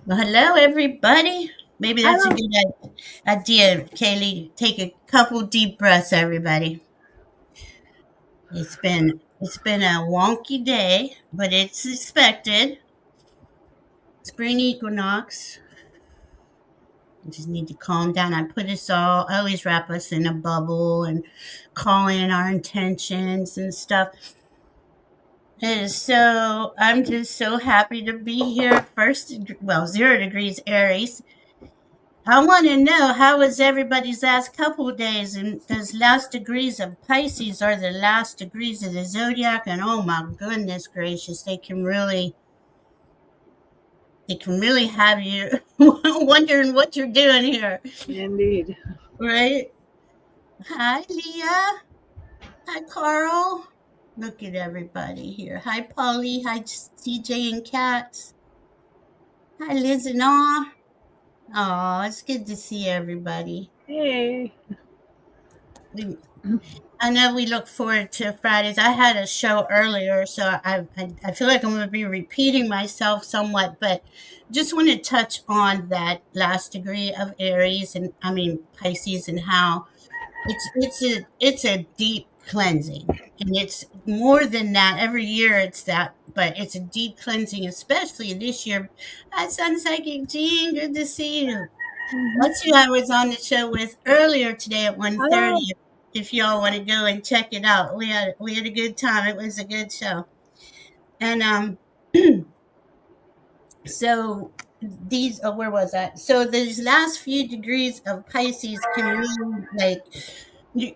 Well, hello, everybody. Maybe that's a Hello. good idea, Kaylee. Take a couple deep breaths, everybody. It's been a wonky day, but it's expected. Spring equinox. We just need to calm down. I always wrap us in a bubble and call in our intentions and stuff. And so I'm just so happy to be here. Well, 0 degrees Aries. I want to know how was everybody's last couple of days, and those last degrees of Pisces are the last degrees of the zodiac, and oh my goodness gracious, they can really have you wondering what you're doing here, Indeed. right? Hi, Leah. Hi, Carl. Look at everybody here. Hi, Polly. Hi, CJ and Cats. Hi, Liz and all. Oh, it's good to see everybody. Hey. We I know we look forward to Fridays. I had a show earlier, so I feel like I'm going to be repeating myself somewhat, but just want to touch on that last degree of Aries and I mean Pisces and how it's a deep cleansing, and it's more than that. Every year it's that, but it's a deep cleansing, especially this year. Hi, Sun Psychic Jean, good to see you. That's who I was on the show with earlier today at one Hello. thirty. If y'all want to go and check it out, we had a good time. It was a good show, and so these. Oh, where was that? So these last few degrees of Pisces can really like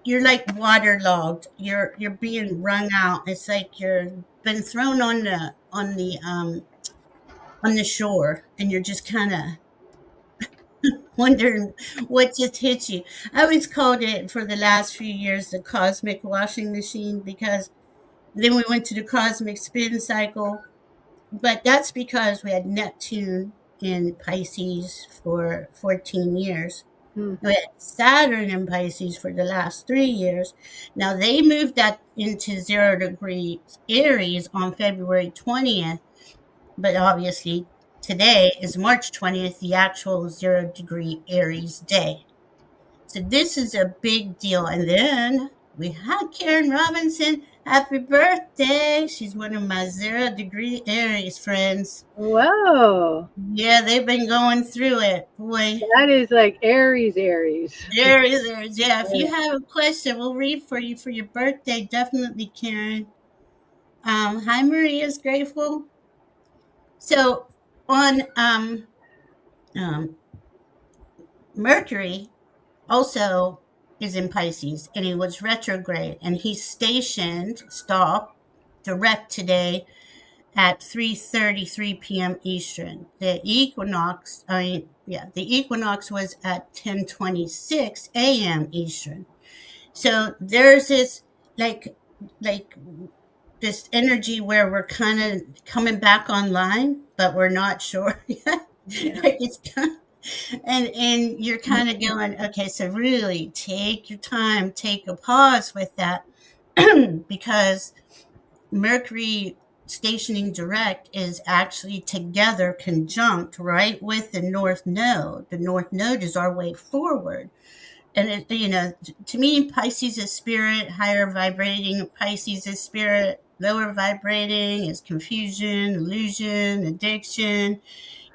you're like waterlogged. You're being wrung out. It's like you're been thrown on the shore, and you're just kind of wondering what just hit you. I always called it for the last few years the cosmic washing machine because then we went to the cosmic spin cycle. But that's because we had Neptune in Pisces for 14 years. Hmm. We had Saturn in Pisces for the last 3 years. Now they moved that into 0 degrees Aries on February 20th, but obviously today is March 20th, the actual 0 degree Aries day. So this is a big deal. And then we had Karen Robinson. Happy birthday. She's one of my 0 degree Aries friends. Whoa. Yeah, they've been going through it. Boy, That is like Aries, Aries. Aries. Yeah, if you have a question, we'll read for you for your birthday. Definitely, Karen. Hi, Maria's grateful. So on um, Mercury, also is in Pisces, and he was retrograde, and he's stationed, stop, direct today at 3:33 p.m. Eastern. The equinox was at 10:26 a.m. Eastern. So there's this like like this energy where we're kind of coming back online, but we're not sure yet. Yeah. Like it's kind and you're kind of going, okay, so really take your time, take a pause with that, because Mercury stationing direct is actually together conjunct right with the North Node. The North Node is our way forward. And to me, Pisces is spirit, higher vibrating. Pisces is spirit, lower vibrating is confusion, illusion, addiction.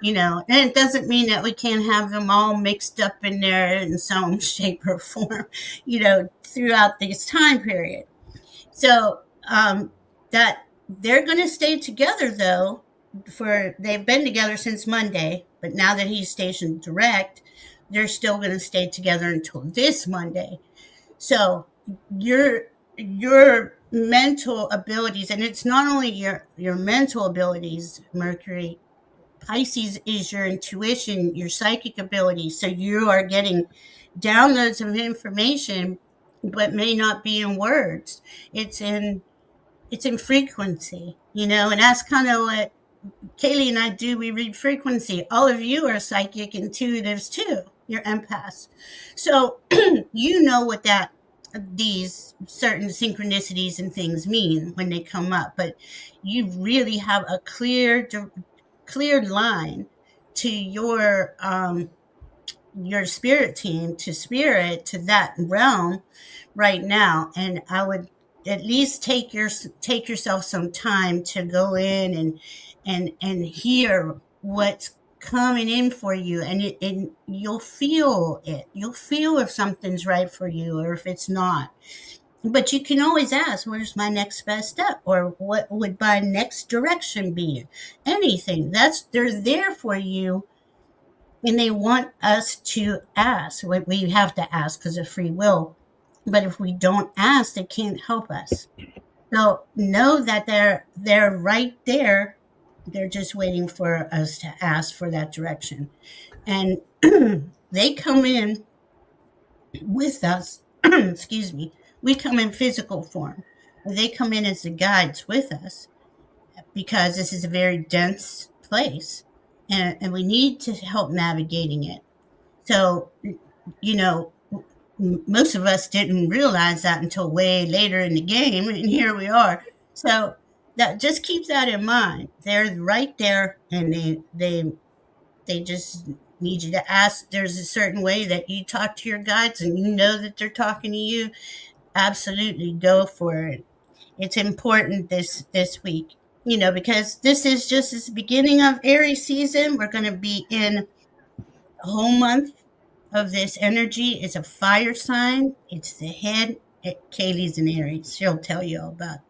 And it doesn't mean that we can't have them all mixed up in there in some shape or form, throughout this time period. So that they're going to stay together though. For they've been together since Monday, but now that he's stationed direct, they're still going to stay together until this Monday. So your mental abilities, and it's not only your mental abilities, Mercury. Pisces is your intuition, your psychic abilities. So you are getting downloads of information, but may not be in words. It's in it's in frequency, and that's kind of what Kaylee and I do. We read frequency. All of you are psychic intuitives too. You're empaths. So you know what that these certain synchronicities and things mean when they come up, but you really have a clear line to your spirit team, to spirit, to that realm right now. And I would at least take yourself some time to go in and hear what's coming in for you, and you'll feel it. You'll feel if something's right for you or if it's not. But you can always ask, where's my next best step? Or what would my next direction be? Anything. They're there for you, and they want us to ask. We have to ask because of free will. But if we don't ask, they can't help us. So know that they're right there. They're just waiting for us to ask for that direction. And they come in with us. Excuse me. We come in physical form. They come in as the guides with us because this is a very dense place, and we need to help navigating it. So, you know, most of us didn't realize that until way later in the game, and here we are. So that just keep that in mind. They're right there, and they just need you to ask. There's a certain way that you talk to your guides, and you know that they're talking to you. Absolutely, go for it. It's important this week, because this is just the beginning of Aries season. We're going to be in a whole month of this energy. It's a fire sign. It's the head. Kaylee's an Aries. She'll tell you all about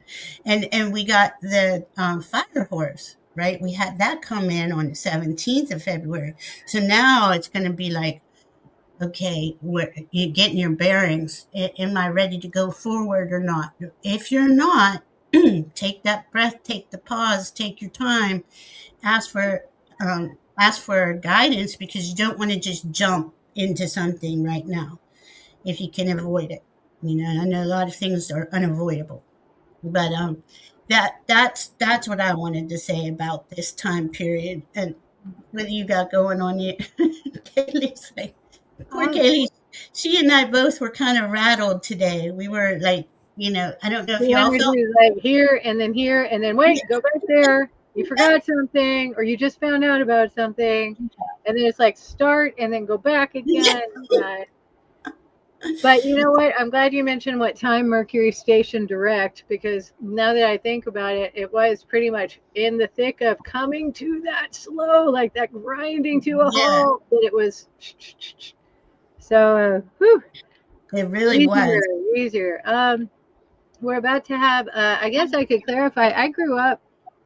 it. And we got the fire horse, right? We had that come in on the 17th of February. So now it's going to be like, okay, you're getting your bearings. Am I ready to go forward or not? If you're not, take that breath, take the pause, take your time, ask for guidance, because you don't want to just jump into something right now if you can avoid it. I know a lot of things are unavoidable, but that's what I wanted to say about this time period. And what you got going on here? Kaylee's like, poor Um, Kaylee. She and I both were kind of rattled today. We were like, I don't know if the y'all energy felt. is like here, and then wait, go back there. You forgot something, or you just found out about something, and then it's like start and then go back again. But you know what? I'm glad you mentioned what time Mercury stationed direct, because now that I think about it, it was pretty much in the thick of coming to that slow, like that grinding to a Yeah, halt. That it was so whew, it really easier, was. easier. We're about to have. I guess I could clarify. I grew up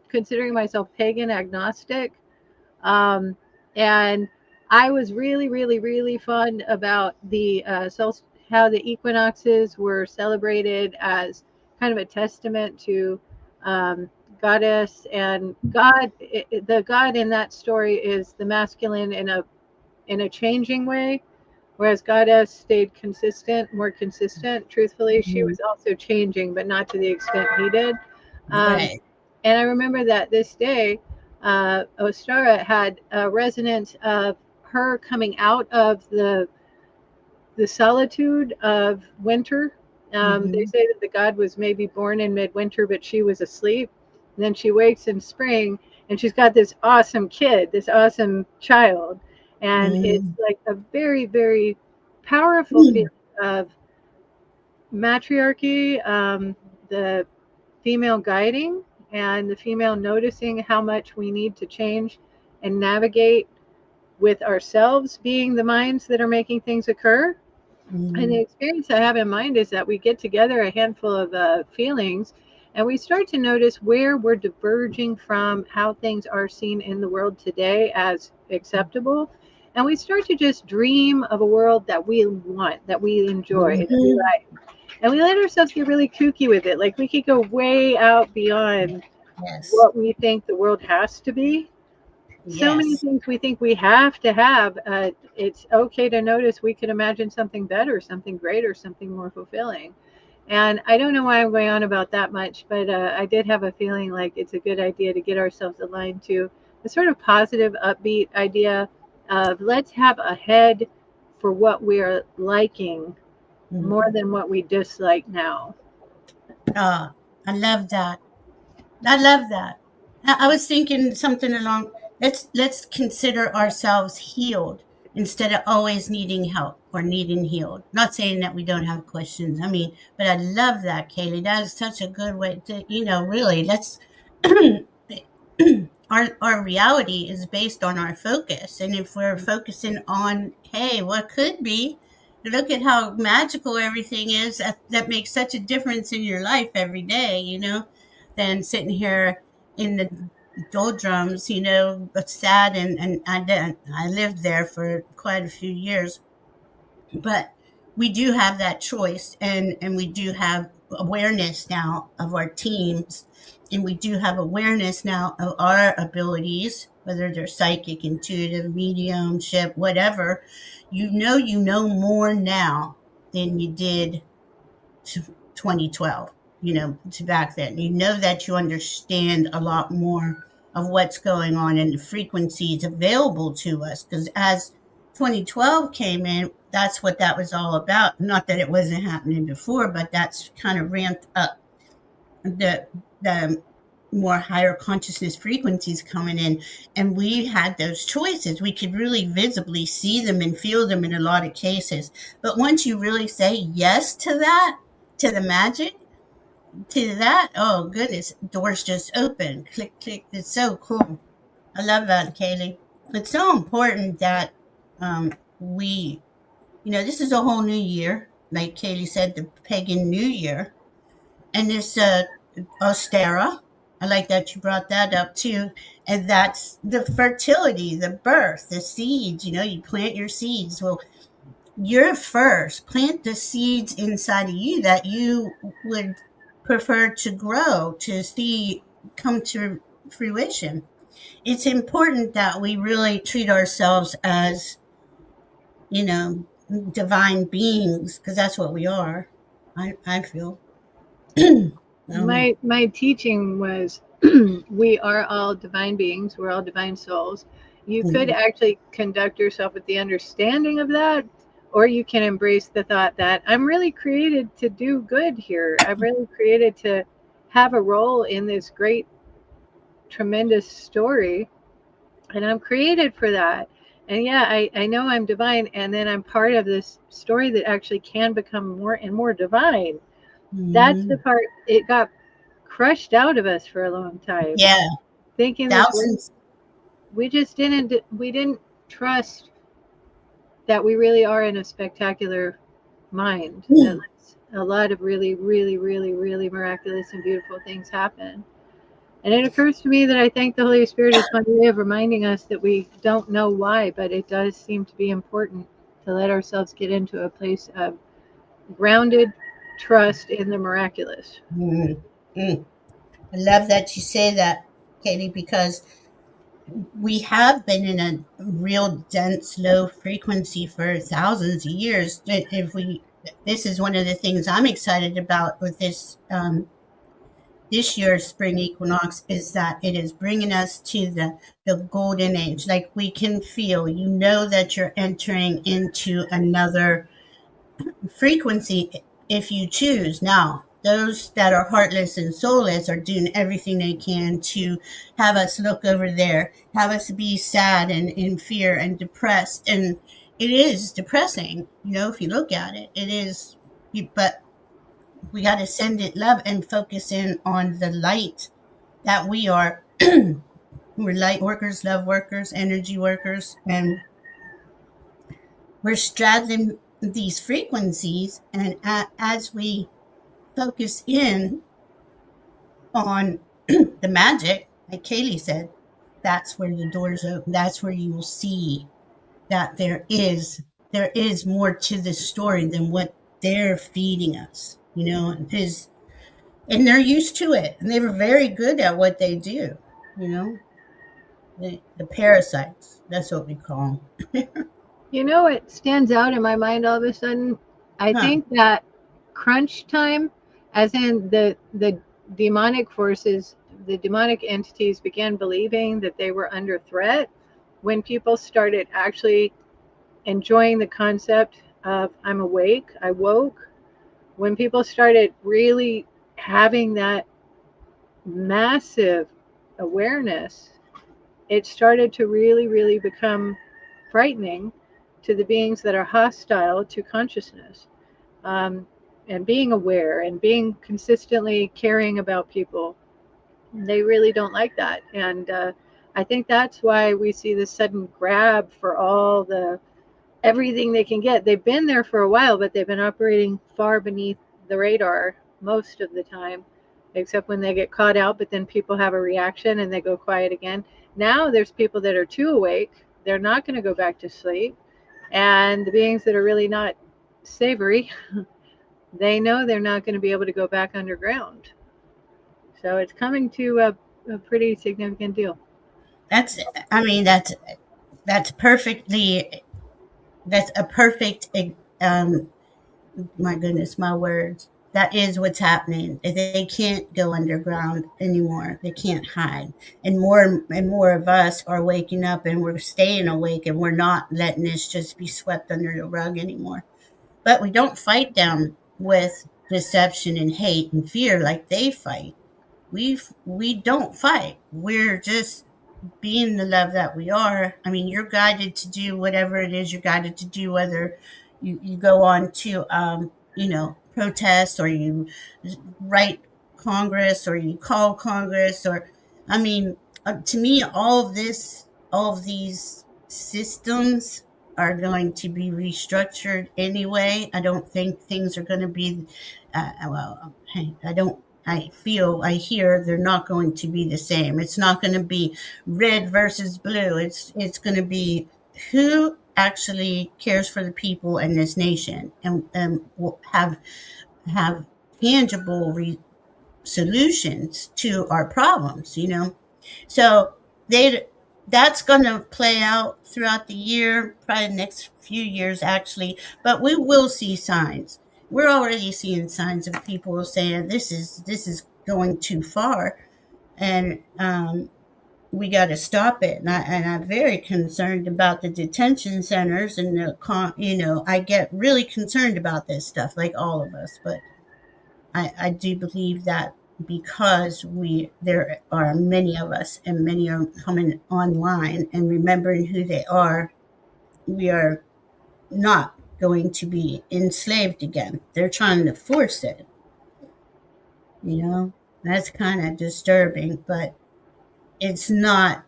considering myself pagan agnostic. Um, and I was really, really, really fun about the how the equinoxes were celebrated as kind of a testament to um, goddess and God. The God in that story is the masculine in a changing way, whereas goddess stayed consistent, more consistent. Truthfully, she Mhm. was also changing, but not to the extent he did. Um, Right. and I remember that this day, Ostara had a resonance of her coming out of the solitude of winter. They Hmm. say that the god was maybe born in midwinter, but she was asleep. And then she wakes in spring, and she's got this awesome kid, this awesome child, and it's Hmm. like a very, very powerful feeling of matriarchy, the female guiding and the female noticing how much we need to change and navigate with ourselves being the minds that are making things occur. And the Hmm. experience I have in mind is that we get together a handful of feelings and we start to notice where we're diverging from how things are seen in the world today as acceptable. And we start to just dream of a world that we want, that we enjoy, that we Hmm. like. And we let ourselves get really kooky with it. Like we could go way out beyond Yes. what we think the world has to be. So many Yes. things we think we have to have. It's okay to notice we could imagine something better, something greater, something more fulfilling. And I don't know why I'm going on about that much, but I did have a feeling like it's a good idea to get ourselves aligned to the sort of positive, upbeat idea of let's have a head for what we're liking more Hmm. than what we dislike now. Ah, I love that. I love that. I was thinking something along. let's consider ourselves healed instead of always needing help or needing healed. Not saying that we don't have questions. I mean, but I love that, Kaylee. That is such a good way to, really let's our reality is based on our focus. And if we're focusing on, hey, what could be, look at how magical everything is. That makes such a difference in your life every day, than sitting here in the doldrums, but sad. And I lived there for quite a few years, but we do have that choice, and we do have awareness now of our teams, and we do have awareness now of our abilities, whether they're psychic, intuitive, mediumship, whatever. You know more now than you did to 2012, to back then. You know that you understand a lot more of what's going on and the frequencies available to us. Because as 2012 came in, that's what that was all about. Not that it wasn't happening before, but that's kind of ramped up the more higher consciousness frequencies coming in, and we had those choices. We could really visibly see them and feel them in a lot of cases. But once you really say yes to that, to the magic, to that, oh goodness, doors just open. Click, click. It's so cool. I love that, Kaylee. It's so important that we, this is a whole new year. Like Kaylee said, the pagan new year. And this Ostera, I like that you brought that up too. And that's the fertility, the birth, the seeds. You plant your seeds. Well, you're first. Plant the seeds inside of you that you would prefer to grow, to see come to fruition. It's important that we really treat ourselves as, you know, divine beings, because that's what we are. I feel. My teaching was we are all divine beings, we're all divine souls. You could Mhm. actually conduct yourself with the understanding of that, or you can embrace the thought that I'm really created to do good here. I'm really created to have a role in this great, tremendous story, and I'm created for that. And yeah, I know I'm divine, and then I'm part of this story that actually can become more and more divine. That's the Mhm. part it got crushed out of us for a long time, Yeah, thinking this way. thousands. We didn't trust that we really are in a spectacular mind, that Mm. a lot of really, really, really, really miraculous and beautiful things happen. And it occurs to me that I think the Holy Spirit is one way of reminding us that we don't know why, but it does seem to be important to let ourselves get into a place of grounded trust in the miraculous. Mm. Mm. I love that you say that, Katie, because we have been in a real dense, low frequency for thousands of years. If we, this is one of the things I'm excited about with this year's spring equinox, is that it is bringing us to the golden age. Like we can feel, that you're entering into another frequency if you choose. Now, those that are heartless and soulless are doing everything they can to have us look over there, have us be sad and in fear and depressed. And it is depressing, if you look at it. It is, but we got to send it love and focus in on the light that we are. We're light workers, love workers, energy workers, and we're straddling these frequencies. And as we focus in on the magic, like Kaylee said, that's where the doors open. That's where you will see that there is more to this story than what they're feeding us. And they're used to it, and they were very good at what they do. You know, the parasites. That's what we call them. You know what stands out in my mind all of a sudden? I Huh. think that crunch time, as in the demonic forces, the demonic entities began believing that they were under threat when people started actually enjoying the concept of I'm awake, I woke, when people started really having that massive awareness it started to really, really become frightening to the beings that are hostile to consciousness. Um, and being aware and being consistently caring about people, they really don't like that. And I think that's why we see this sudden grab for all the everything they can get. They've been there for a while, but they've been operating far beneath the radar most of the time, except when they get caught out. But then people have a reaction and they go quiet again. Now there's people that are too awake. They're not going to go back to sleep. And the beings that are really not savory, they know they're not going to be able to go back underground. So it's coming to a pretty significant deal. That's, I mean, that's perfectly, that's a perfect, um, my goodness, my words. That is what's happening. They can't go underground anymore. They can't hide. And more of us are waking up and we're staying awake and we're not letting this just be swept under the rug anymore. But we don't fight them with deception and hate and fear like they fight. We don't fight. We're just being the love that we are. I mean, you're guided to do whatever it is you're guided to do, whether you go on to, protest, or you write Congress, or you call Congress, or, I mean, to me, all of these systems are going to be restructured anyway. I don't think things are going to be, well, hey, I hear they're not going to be the same. It's not going to be red versus blue. It's going to be who actually cares for the people in this nation, and will have tangible solutions to our problems. So they that's going to play out throughout the year, probably the next few years actually, but we will see signs. We're already seeing signs of people saying this is going too far, and we got to stop it. And I'm very concerned about the detention centers and I get really concerned about this stuff, like all of us. But I do believe that because there are many of us and many are coming online and remembering who they are, we are not going to be enslaved again. They're trying to force it, you know. That's kind of disturbing, but it's not.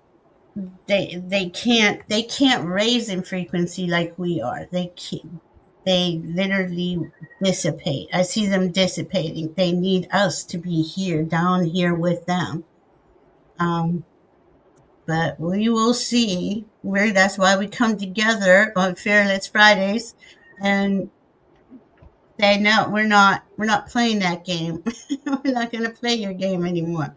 They can't raise in frequency like we are. They literally dissipate. I see them dissipating. They need us to be here, down here with them. Um, but we will see where. That's why we come together on Fearless Fridays and say, no, we're not playing that game. We're not going to play your game anymore.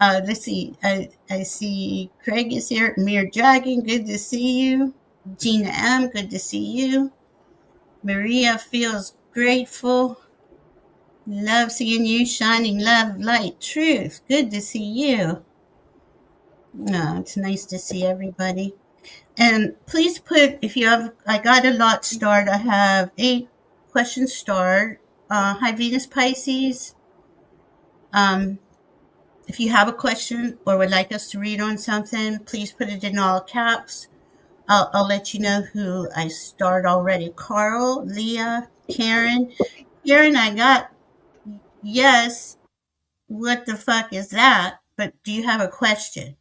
Let's see. I see Craig is here. Mir Dragon, good to see you. Gina M, good to see you. Maria feels grateful. Love seeing you. Shining love, light, truth. Good to see you. It's nice to see everybody. And please put, if you have, I got a lot starred. I have 8 questions starred. Hi, Venus Pisces. Um, if you have a question or would like us to read on something, please put it in all caps. I'll let you know who I starred already. Carl, Leah, Karen. Karen, I got yes. What the fuck is that? But do you have a question?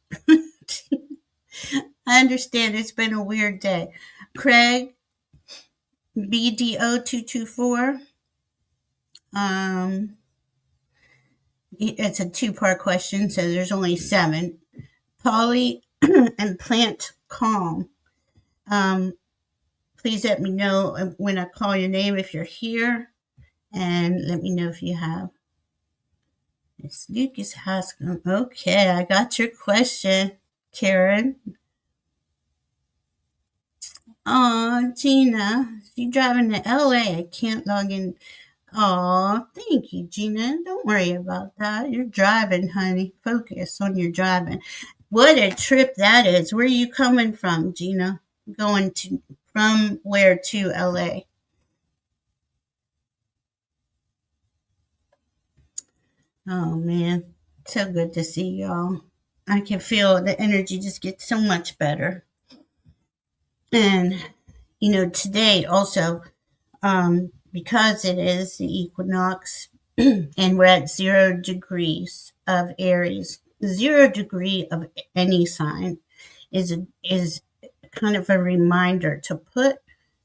I understand it's been a weird day. Craig, BDO224. Um, it's a two-part question, so there's only 7. Polly and Plant Calm. Um, please let me know when I call your name if you're here, and let me know if you have. It's Lucas Haskell. Okay, I got your question, Karen. Oh, Gina, you driving to LA. I can't log in. Oh, thank you, Gina. Don't worry about that. You're driving, honey. Focus on your driving. What a trip that is. Where are you coming from, Gina? Going to from where to LA? Oh man, so good to see y'all. I can feel the energy just gets so much better. And, today also, because it is the equinox and we're at 0 degrees of Aries, 0 degree of any sign is kind of a reminder to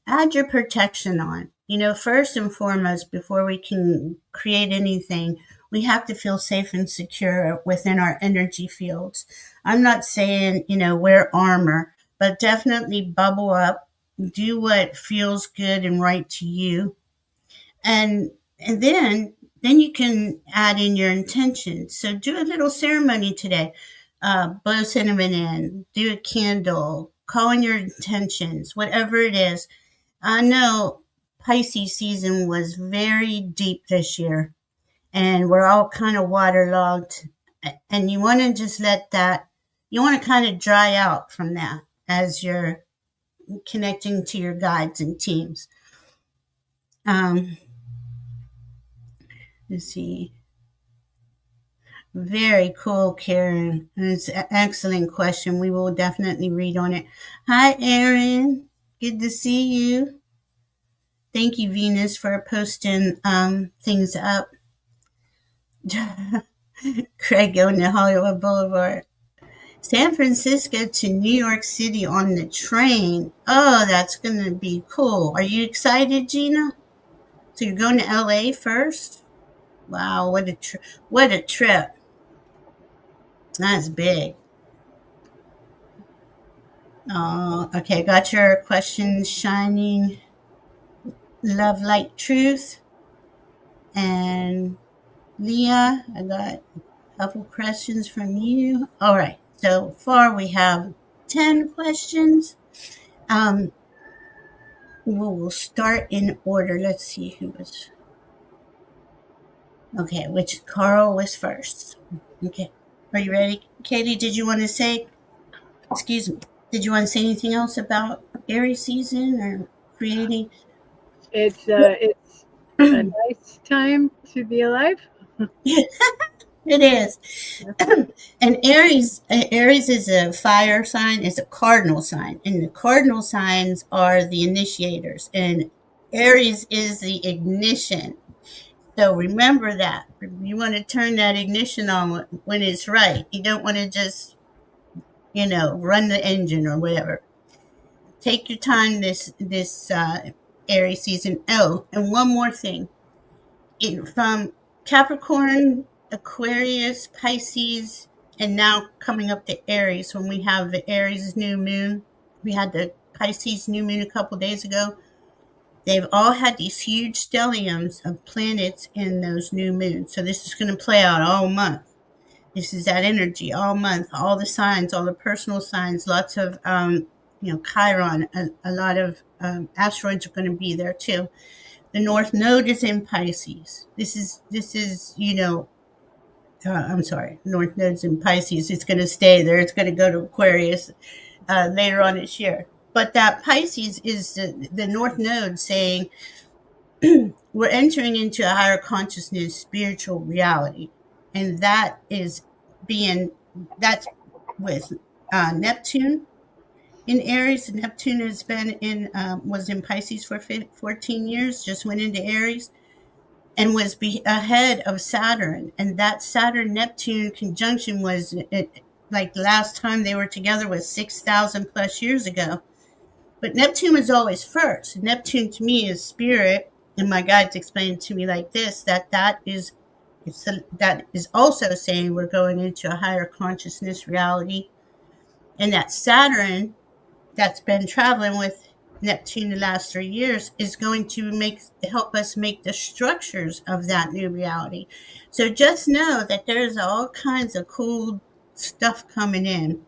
add your protection on. First and foremost, before we can create anything, we have to feel safe and secure within our energy fields. I'm not saying, wear armor, but definitely bubble up, do what feels good and right to you. And and then you can add in your intention. So do a little ceremony today. Blow cinnamon in, do a candle, call in your intentions, whatever it is. I know Pisces season was very deep this year, and we're all kind of waterlogged. And you want to just you want to kind of dry out from that as you're connecting to your guides and teams. Um, let's see. Very cool, Karen. It's an excellent question. We will definitely read on it. Hi, Erin. Good to see you. Thank you, Venus, for posting things up. Craig going to Hollywood Boulevard. San Francisco to New York City on the train. Oh, that's going to be cool. Are you excited, Gina? So you're going to LA first? Wow, what a trip. That's big. Oh, okay. Got your questions shining. Love, light, truth. And Leah, I got a couple questions from you. All right. So far, we have 10 questions. Um, we'll start in order. Let's see who was. Okay, which Carl was first. Okay. Are you ready? Katie, did you want to say, excuse me, did you want to say anything else about Aries season or creating? It's a nice time to be alive. It is. And Aries is a fire sign, it's a cardinal sign. And the cardinal signs are the initiators. And Aries is the ignition. So remember that. You want to turn that ignition on when it's right. You don't want to just, run the engine or whatever. Take your time this Aries season. Oh, and one more thing. From Capricorn, Aquarius, Pisces, and now coming up to Aries, when we have the Aries new moon, we had the Pisces new moon a couple days ago. They've all had these huge stelliums of planets in those new moons. So this is going to play out all month. This is that energy all month, all the signs, all the personal signs, lots of, Chiron, a lot of asteroids are going to be there too. The North Node is in Pisces. I'm sorry, North Node's in Pisces. It's going to stay there. It's going to go to Aquarius later on this year. But that Pisces is the North Node saying we're entering into a higher consciousness, spiritual reality. And that's with Neptune in Aries. Neptune was in Pisces for 14 years, just went into Aries and was ahead of Saturn. And that Saturn Neptune conjunction like the last time they were together was 6,000 plus years ago. But Neptune was always first. Neptune to me is spirit, and my guides explained to me like this that is also saying we're going into a higher consciousness reality, and that Saturn that's been traveling with Neptune the last 3 years is going to help us make the structures of that new reality. So just know that there's all kinds of cool stuff coming in.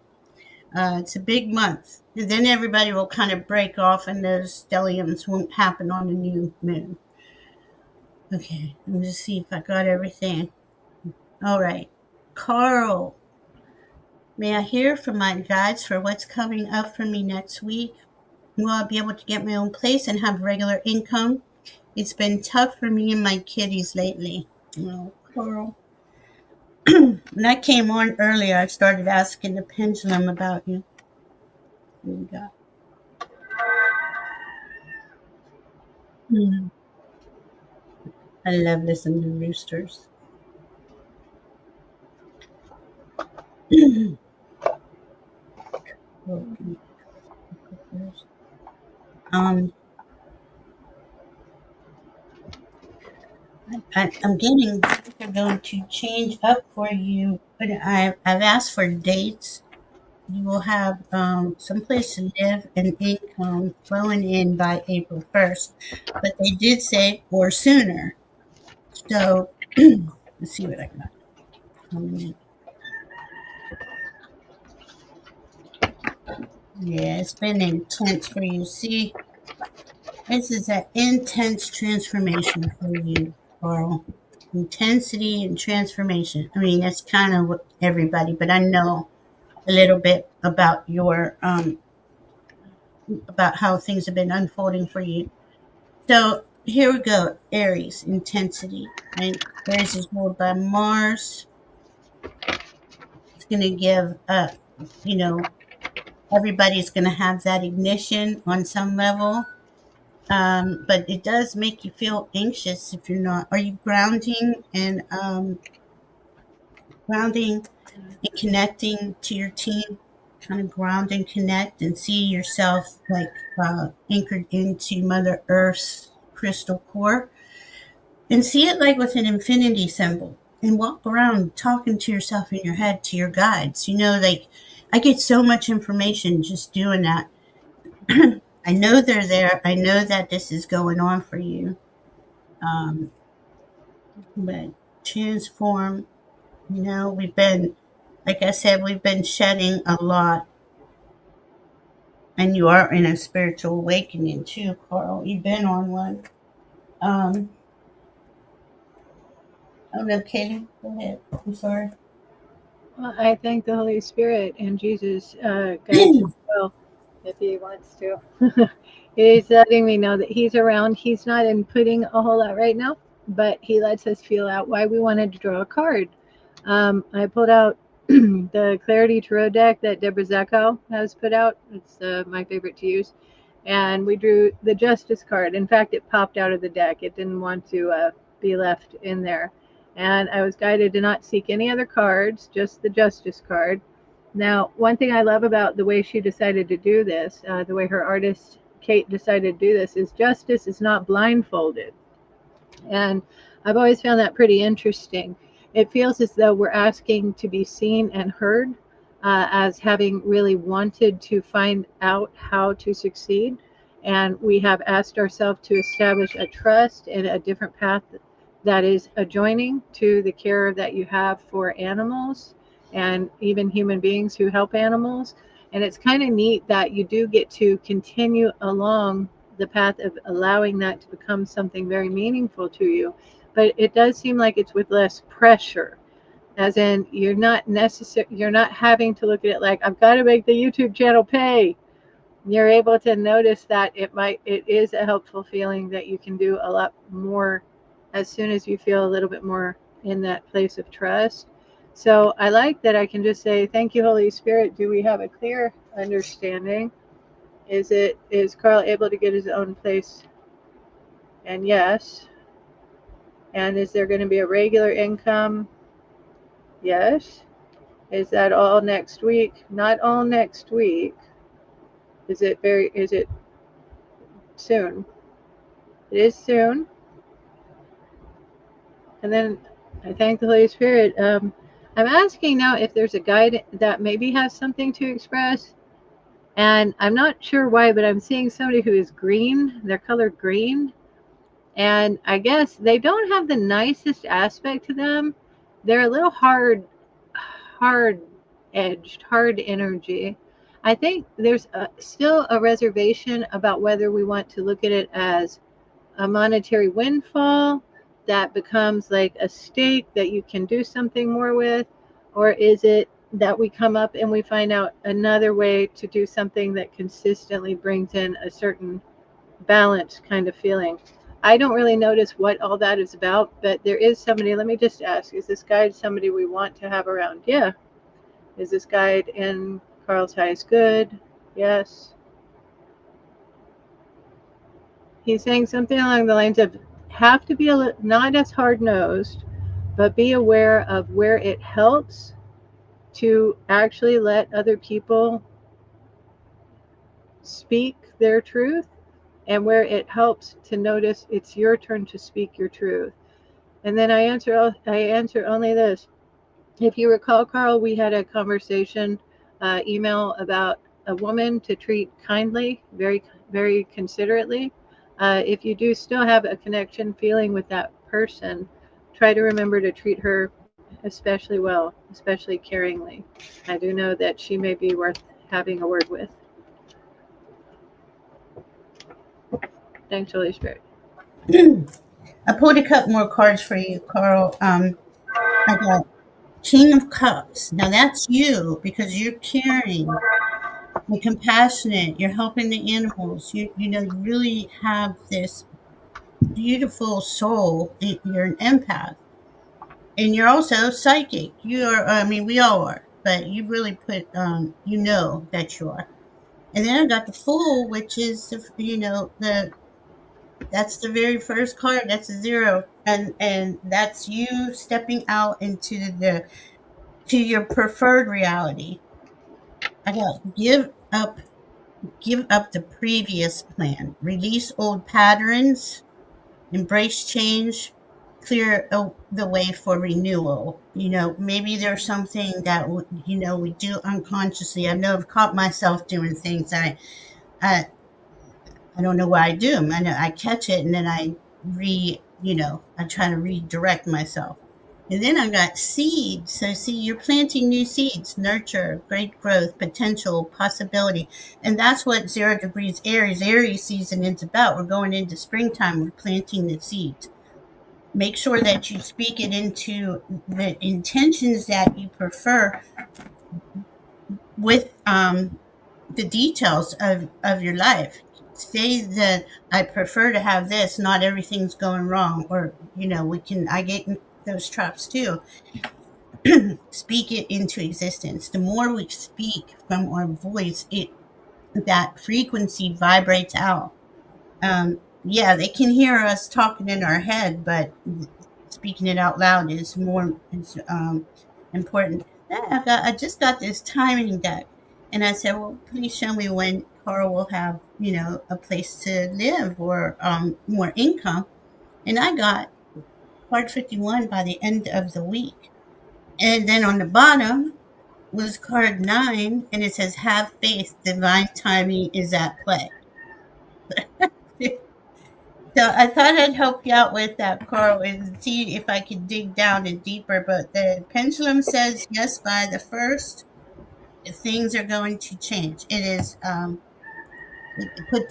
It's a big month. And then everybody will kind of break off and those stelliums won't happen on the new moon. Okay, let me just see if I got everything. All right. Carl, may I hear from my guides for what's coming up for me next week? Will I be able to get my own place and have regular income? It's been tough for me and my kiddies lately. Oh, Carl. When I came on earlier, I started asking the pendulum about you. Here we go. Hmm. I love listening to roosters. um, I'm getting, they're going to change up for you, but I've asked for dates. You will have someplace to live and income flowing in by April 1st, but they did say or sooner. So let's see what I got coming in. Yeah, it's been intense for you. See, this is an intense transformation for you, Carl. Intensity and transformation. I mean, that's kind of what everybody, but I know a little bit about how things have been unfolding for you. So here we go. Aries, intensity. Right? Aries is ruled by Mars. It's going to give you know, everybody's going to have that ignition on some level. But it does make you feel anxious if you're not. Are you grounding and connecting to your team? Kind of ground and connect and see yourself like anchored into Mother Earth's crystal core, and see it like with an infinity symbol, and walk around talking to yourself in your head to your guides. Like I get so much information just doing that. I know they're there. I know that this is going on for you. Um, but transform, we've been, like I said, we've been shedding a lot, and you are in a spiritual awakening too, Carl. You've been on one. Um, I don't know, Katie. Go ahead. I'm sorry. Well, I thank the Holy Spirit and Jesus guides as well if he wants to. He's letting me know that he's around. He's not inputting a whole lot right now, but he lets us feel out why we wanted to draw a card. I pulled out the Clarity Tarot deck that Deborah Zacco has put out. It's my favorite to use. And we drew the Justice card. In fact, it popped out of the deck. It didn't want to be left in there. And I was guided to not seek any other cards, just the Justice card. Now, one thing I love about the way she decided to do this, the way her artist Kate decided to do this, is justice is not blindfolded. And I've always found that pretty interesting. It feels as though we're asking to be seen and heard, as having really wanted to find out how to succeed. And we have asked ourselves to establish a trust and a different path that is adjoining to the care that you have for animals and even human beings who help animals. And it's kind of neat that you do get to continue along the path of allowing that to become something very meaningful to you. But it does seem like it's with less pressure, as in you're not having to look at it like I've got to make the YouTube channel pay. You're able to notice that it is a helpful feeling that you can do a lot more as soon as you feel a little bit more in that place of trust. So I like that I can just say, thank you, Holy Spirit. Do we have a clear understanding? Is Carl able to get his own place? And yes. And is there going to be a regular income? Yes. Is that all next week? Not all next week. Is it soon? It is soon. And then I thank the Holy Spirit. I'm asking now if there's a guide that maybe has something to express. And I'm not sure why, but I'm seeing somebody who is green. They're colored green. And I guess they don't have the nicest aspect to them. They're a little hard edged, hard energy. I think there's still a reservation about whether we want to look at it as a monetary windfall that becomes like a stake that you can do something more with, or is it that we come up and we find out another way to do something that consistently brings in a certain balance kind of feeling. I don't really notice what all that is about, but there is somebody. Let me just ask: is this guide somebody we want to have around? Yeah. Is this guide in Carl's highest good? Yes. He's saying something along the lines of have to be not as hard nosed, but be aware of where it helps to actually let other people speak their truth and where it helps to notice it's your turn to speak your truth. And then I answer only this. If you recall, Carl, we had a conversation, email about a woman to treat kindly, very, very considerately. If you do still have a connection feeling with that person, try to remember to treat her especially well, especially caringly. I do know that she may be worth having a word with. Thanks, Holy Spirit. I pulled a couple more cards for you, Carl. I got King of Cups. Now that's you because you're caring, you're compassionate, you're helping the animals. You really have this beautiful soul. You're an empath, and you're also psychic. You are. I mean, we all are, but you really put. You know that you are. And then I got the Fool, which is the that's the very first card. That's a zero, and that's you stepping out into the to your preferred reality. I got give up the previous plan, release old patterns, embrace change, clear the way for renewal. Maybe there's something that we do unconsciously. I know I've caught myself doing things I I don't know why I do them. I know I catch it and then I try to redirect myself. And then I got seeds. So see, you're planting new seeds, nurture, great growth, potential, possibility. And that's what 0 degrees Aries season is about. We're going into springtime. We're planting the seeds. Make sure that you speak it into the intentions that you prefer with the details of your life. Say that I prefer to have this, not everything's going wrong, or I get in those traps too. Speak it into existence. The more we speak from our voice, that frequency vibrates out. Yeah, they can hear us talking in our head, but speaking it out loud is more important. I just got this timing deck, and I said, "Well, please show me when Carl will have a place to live or more income." And I got card 51 by the end of the week, and then on the bottom was card 9, and it says, "Have faith, divine timing is at play." So I thought I'd help you out with that, Carl, and see if I could dig down and deeper. But the pendulum says yes, by the first, things are going to change. It is put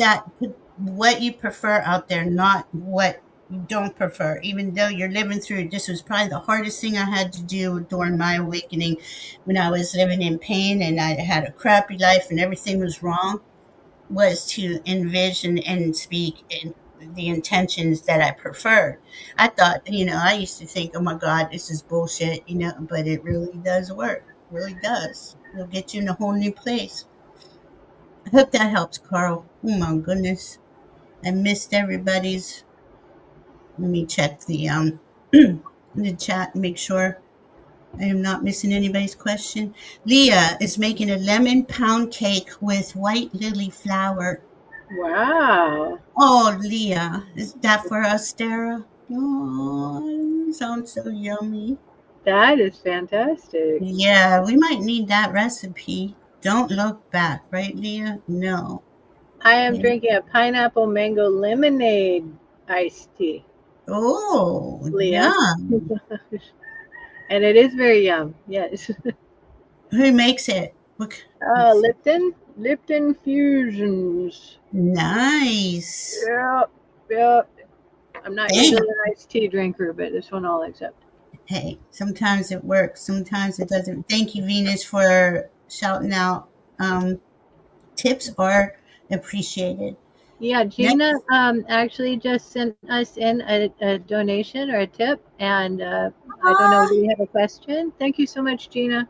what you prefer out there, not what you don't prefer. Even though you're living through, this was probably the hardest thing I had to do during my awakening, when I was living in pain and I had a crappy life and everything was wrong, was to envision and speak in the intentions that I preferred. I thought, I used to think, oh my God, this is bullshit, but it really does work. It really does. It'll get you in a whole new place. I hope that helps, Carl. Oh my goodness. I missed everybody's. Let me check the chat and make sure I am not missing anybody's question. Leah is making a lemon pound cake with white lily flower. Wow. Oh, Leah, is that for us, Sarah? Oh, sounds so yummy. That is fantastic. Yeah, we might need that recipe. Don't look back, right, Leah? No. I am Okay. drinking a pineapple mango lemonade iced tea, Oh, Leah. yum. And it is very yum. Yes. Who makes it? Look, let's see. Lipton Fusions. Nice. Yep, yep. I'm not usually Damn. an iced tea drinker, but this one I'll accept. Hey, sometimes it works, sometimes it doesn't. Thank you, Venus, for shouting out. Tips are appreciated. Yeah, Gina Next, actually just sent us in a donation or a tip, and I don't know. ah, Do we have a question? Thank you so much, Gina.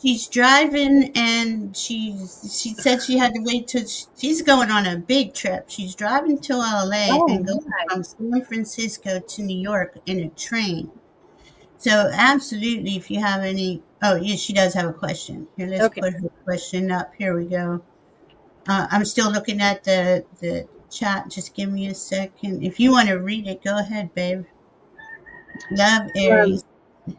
she's driving and she said she had to wait till she's going on a big trip. She's driving to LA Oh and going my. from San Francisco to New York in a train. So absolutely, if you have any, oh yeah, she does have a question. Here, let's Okay. put her question up. Here we go. I'm still looking at the chat. Just give me a second. If you want to read it, go ahead, babe. Love Um, Aries.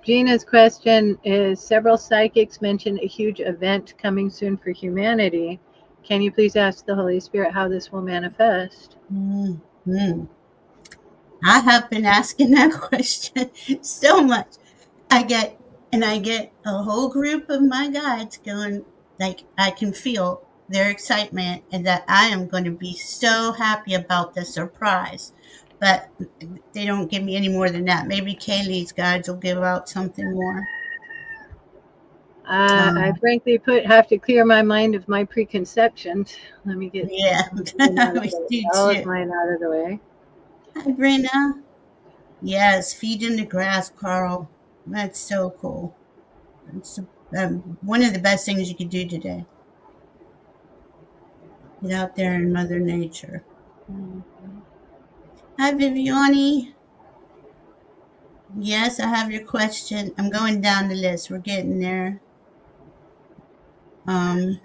Gina's question is: several psychics mentioned a huge event coming soon for humanity. Can you please ask the Holy Spirit how this will manifest? Mhm. I have been asking that question so much. I get a whole group of my guides going, like, I can feel their excitement and that I am going to be so happy about the surprise. But they don't give me any more than that. Maybe Kaylee's guides will give out something more. I Um, frankly have to clear my mind of my preconceptions. Let me get yeah, some of mine out of we the, do all of too. mine out of the way. Hi, Brenda. Yes, feed in the grass, Carl. That's so cool. It's one of the best things you could do today. Get out there in Mother Nature. Hi, Viviani. Yes, I have your question. I'm going down the list. We're getting there. Um,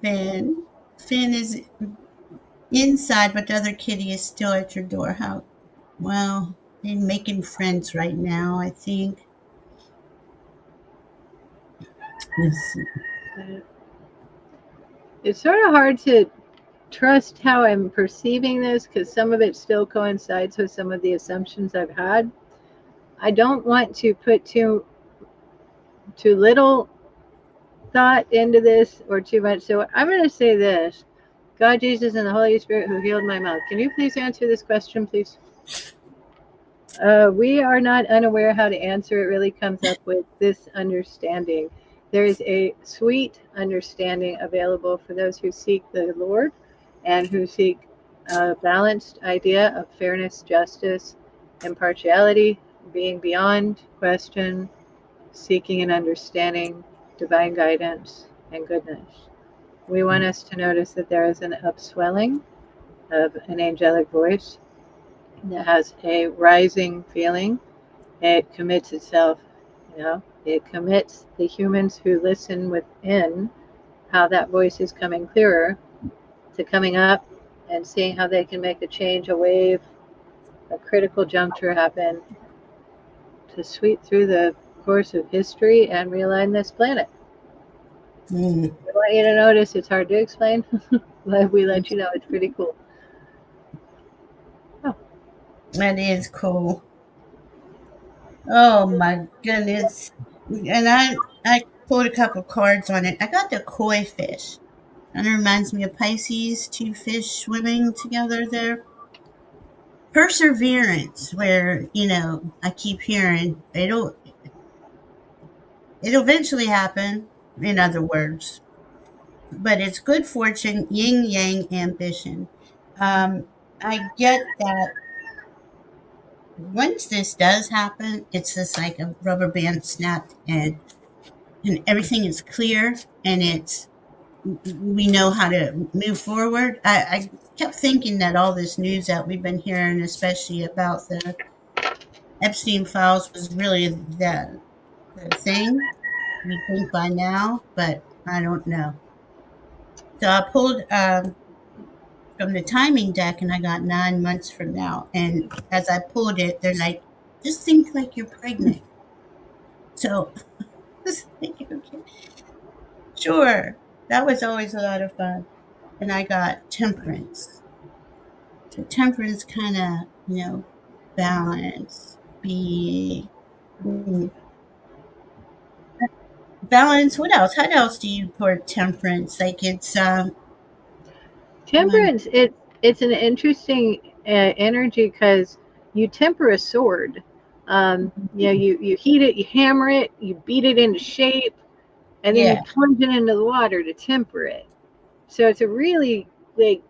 Finn. Finn is inside, but the other kitty is still at your door. How? Well, they're making friends right now, I think. Let's see. It's sort of hard to trust how I'm perceiving this because some of it still coincides with some of the assumptions I've had. I don't want to put too little thought into this or too much. So I'm going to say this: God, Jesus, and the Holy Spirit who healed my mouth. Can you please answer this question, please? We are not unaware how to answer. It really comes up with this understanding. There is a sweet understanding available for those who seek the Lord and who seek a balanced idea of fairness, justice, impartiality, being beyond question, seeking and understanding divine guidance and goodness. We want us to notice that there is an upswelling of an angelic voice that has a rising feeling. It commits itself, it commits the humans who listen within how that voice is coming clearer to coming up and seeing how they can make a change, a wave, a critical juncture happen to sweep through the course of history and realign this planet. Mm, I want you to notice it's hard to explain, but we let you know it's pretty cool. Oh, that is cool. Oh my goodness. And I pulled a couple cards on it. I got the koi fish. Kind of reminds me of Pisces, two fish swimming together there. Perseverance, where, I keep hearing it'll eventually happen, in other words. But it's good fortune, yin yang ambition. I get that once this does happen, it's just like a rubber band snapped and everything is clear and we know how to move forward. I kept thinking that all this news that we've been hearing, especially about the Epstein files, was really the thing. We think by now, but I don't know. So I pulled from the timing deck and I got 9 months from now. And as I pulled it, they're like, just think like you're pregnant. So okay, sure. That was always a lot of fun. And I got temperance. So temperance kind of, balance, be balance. What else? How else do you pour temperance? Like it's one. temperance, it's an interesting energy because you temper a sword. You heat it, you hammer it, you beat it into shape, and then you Yeah. plunge it into the water to temper it. So it's a really like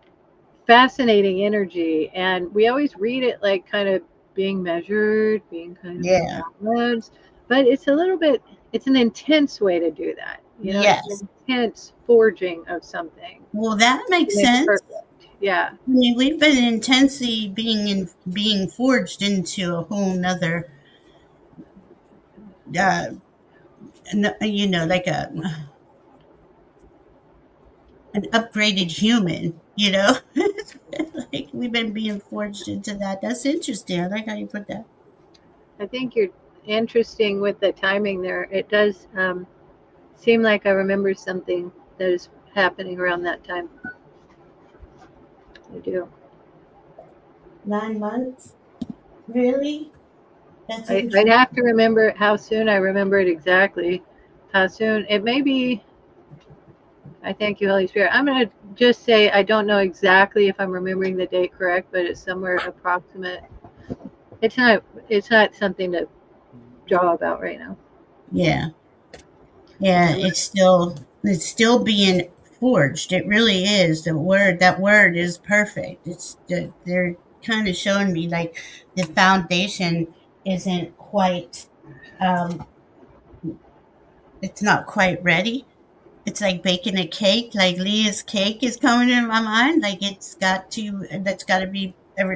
fascinating energy, and we always read it like kind of being measured, being kind of Yeah. balanced, but it's a little bit, it's an intense way to do that. You know, it's Yes. an intense forging of something. Well, that makes And it's sense. perfect. Yeah. I mean, we've been intensely being forged into a whole nother, uh, like an upgraded human. Like we've been being forged into that. That's interesting. I like how you put that. I think you're interesting with the timing there. It does seem like I remember something that is happening around that time. I do. 9 months, really? That's I'd interesting. have to remember how soon. I remember it exactly. How soon? It may be. I thank you, Holy Spirit. I'm going to just say I don't know exactly if I'm remembering the date correct, but it's somewhere approximate. It's not. It's not something to draw about right now. Yeah, yeah. It's still being forged. It really is. That word is perfect. They're kind of showing me like the foundation isn't quite. Um, it's not quite ready. It's like baking a cake. Like Leah's cake is coming in my mind. Like that's got to be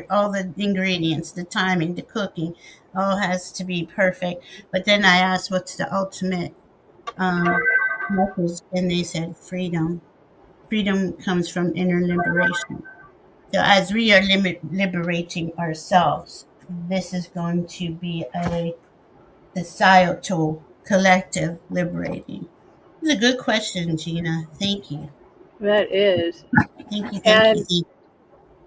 all the ingredients, the timing, the cooking, all has to be perfect. But then I asked, what's the ultimate message? And they said freedom. Freedom comes from inner liberation. So as we are liberating ourselves, this is going to be a societal, collective liberating. It's a good question, Gina. Thank you. That is. Thank you. Thank you. And Thank you.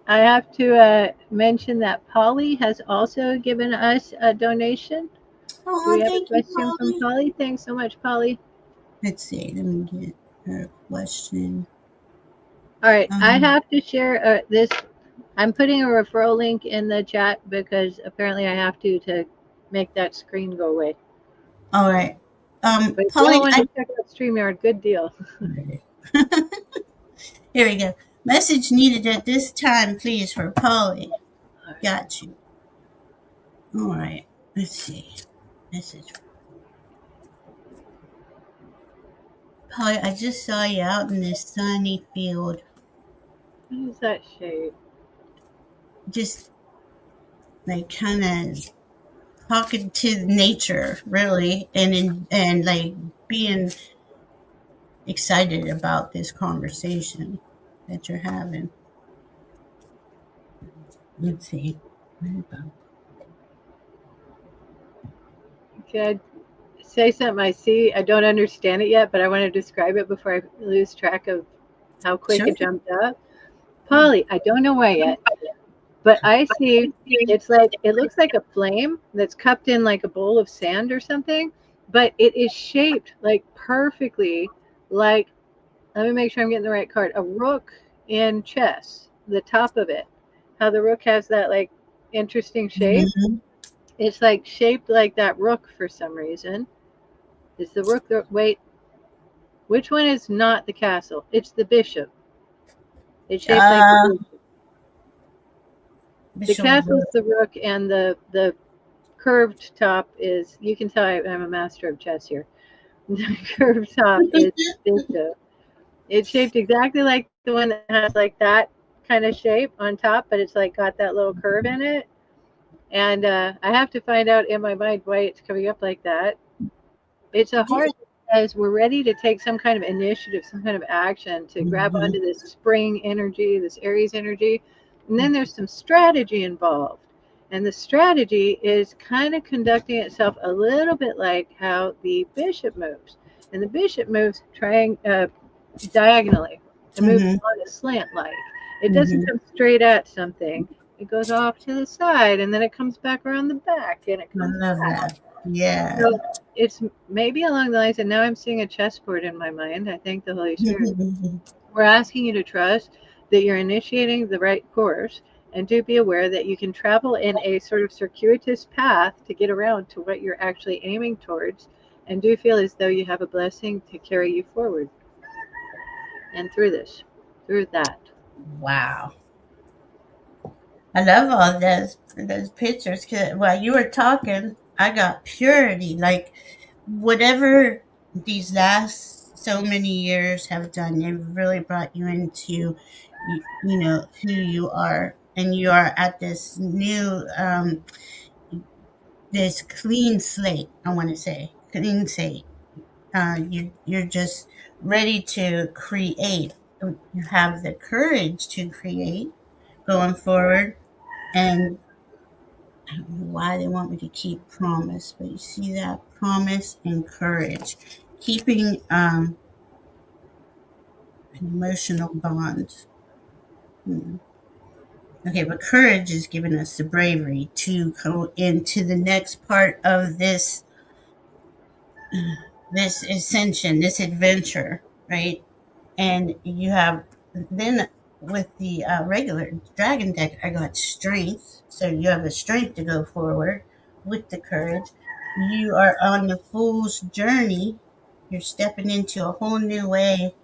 I have to mention that Polly has also given us a donation. Do we Oh, have a thank you, question from Polly. Polly? Thanks so much, Polly. Let's see. Let me get her question. All right, I Um, have to share this. I'm putting a referral link in the chat because apparently I have to make that screen go away. all right. But if y'all Polly, want to check out StreamYard, good deal. here we go. Message needed at this time, please, for Polly. All right. Got you. All right. Let's see. Message. Polly, I just saw you out in this sunny field, What is that shade? just like kind of talking to nature, really, and like being excited about this conversation that you're having. Let's see. Can I say something I see? I don't understand it yet, but I want to describe it before I lose track of how quick Sure. it jumped up. Polly, I don't know why yet, but I see it's like it looks like a flame that's cupped in like a bowl of sand or something, but it is shaped like perfectly like, let me make sure I'm getting the right card. A rook in chess, the top of it. How the rook has that like interesting shape. Mhm. It's like shaped like that rook for some reason. Is the rook the wait, which one is not the castle? It's the bishop. It's shaped like the Uh, bishop. The Bishop. castle's the rook, and the curved top is, you can tell I'm a master of chess here. The curved top is bishop. It's shaped exactly like the one that has like that kind of shape on top, but it's like got that little curve in it. And I have to find out in my mind why it's coming up like that. It's a heart that says we're ready to take some kind of initiative, some kind of action to grab Mhm. onto this spring energy, this Aries energy. And then there's some strategy involved. And the strategy is kind of conducting itself a little bit like how the bishop moves. And the bishop moves diagonally. It moves Mhm. on a slant like. It doesn't Mhm. come straight at something. It goes off to the side and then it comes back around the back and it I comes love back. that. Yeah. So it's maybe along the lines, and now I'm seeing a chessboard in my mind. I thank the Holy Spirit. We're asking you to trust that you're initiating the right course, and do be aware that you can travel in a sort of circuitous path to get around to what you're actually aiming towards. and do feel as though you have a blessing to carry you forward and through this, through that. Wow. I love all those pictures. 'Cause while you were talking, I got purity. Like whatever these last so many years have done, they've really brought you into, you know, who you are, and you are at this new, this clean slate. I want to say clean slate. You're just ready to create. You have the courage to create going forward, and I don't know why they want me to keep promise, but you see that promise and courage, keeping an emotional bond. Hmm. Okay, but courage is giving us the bravery to go into the next part of this ascension, this adventure, right? And you have then with the regular dragon deck, I got strength. So you have the strength to go forward with the courage. You are on the fool's journey. You're stepping into a whole new way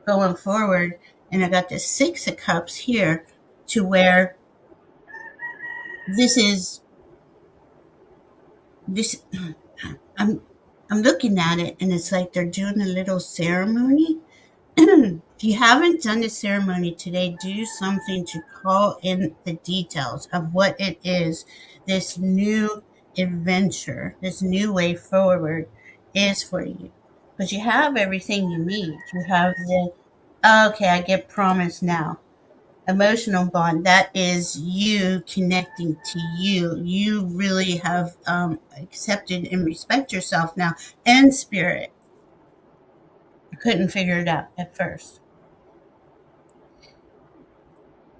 going forward. And I got the six of cups here to where this is this I'm I'm looking at it and it's like they're doing a little ceremony. If you haven't done the ceremony today, do something to call in the details of what it is this new adventure, this new way forward is for you. Because you have everything you need. You have the, okay, I get promise now. Emotional bond, that is you connecting to you. You really have accepted and respect yourself now and spirit. I couldn't figure it out at first,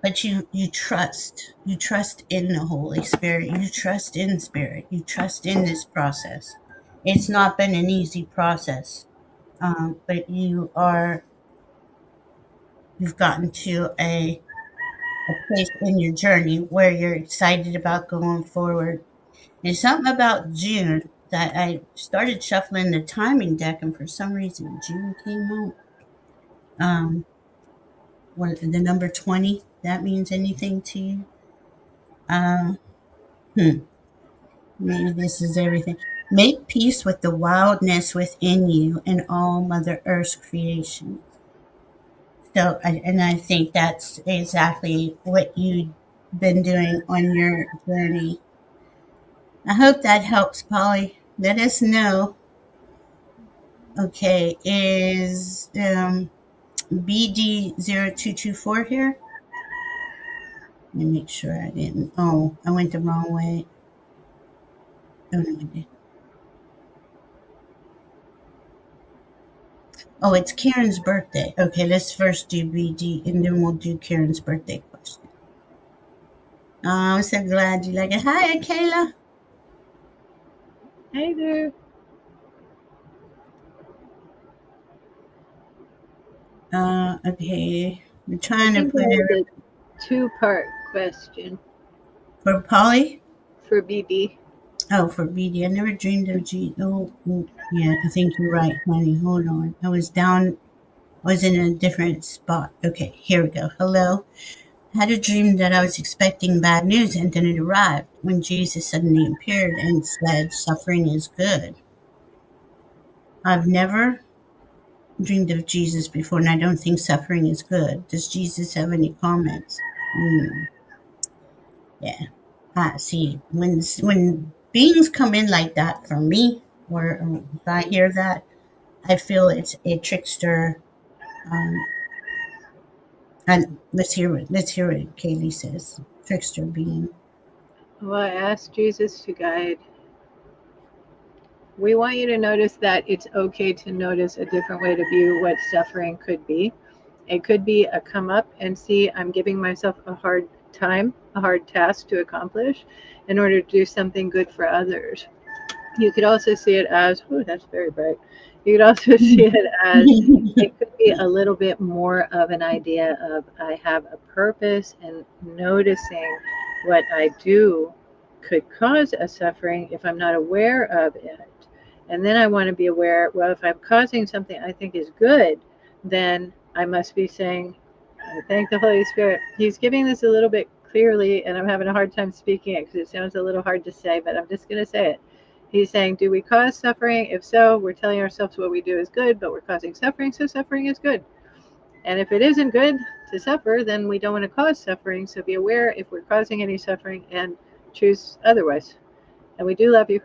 but you trust in the Holy Spirit, you trust in spirit, you trust in this process. It's not been an easy process, but you've gotten to a place in your journey where you're excited about going forward. There's something about June that I started shuffling the timing deck, and for some reason June came out. What the number 20, that means anything to you? um hmm. Maybe this is everything. Make peace with the wildness within you and all Mother Earth's creation. So, and I think that's exactly what you've been doing on your journey. I hope that helps, Polly. Let us know. Okay, is BD0224 here? Let me make sure I didn't. Oh, I went the wrong way. Oh, no, I did. Oh, it's Karen's birthday. Okay, let's first do BD and then we'll do Karen's birthday question. Oh, I'm so glad you like it. Hi, Kayla. Hey there. Okay. We're I trying to think put it was her a two-part question for Polly. for BB. Oh, for BD. I never dreamed of G. Oh, yeah, I think you're right, honey. Hold on. I was down, I was in a different spot. Okay, here we go. Hello. I had a dream that I was expecting bad news and then it arrived when Jesus suddenly appeared and said, suffering is good. I've never dreamed of Jesus before, and I don't think suffering is good. Does Jesus have any comments? Yeah. See, when beings come in like that from me, or if I hear that, I feel it's a trickster. Um, and let's hear what Kaylee says. Trickster being. Well, I asked Jesus to guide. We want you to notice that it's okay to notice a different way to view what suffering could be. It could be a come up and see, I'm giving myself a hard time, a hard task to accomplish in order to do something good for others. You could also see it as, oh, that's very bright. You could also see it as it could be a little bit more of an idea of I have a purpose, and noticing what I do could cause a suffering if I'm not aware of it. And then I want to be aware, well, if I'm causing something I think is good, then I must be saying, I thank the Holy Spirit. He's giving this a little bit clearly, and I'm having a hard time speaking it because it sounds a little hard to say, but I'm just going to say it. He's saying, do we cause suffering? If so, we're telling ourselves what we do is good, but we're causing suffering, so suffering is good. And if it isn't good to suffer, then we don't want to cause suffering. So be aware if we're causing any suffering and choose otherwise. And we do love you.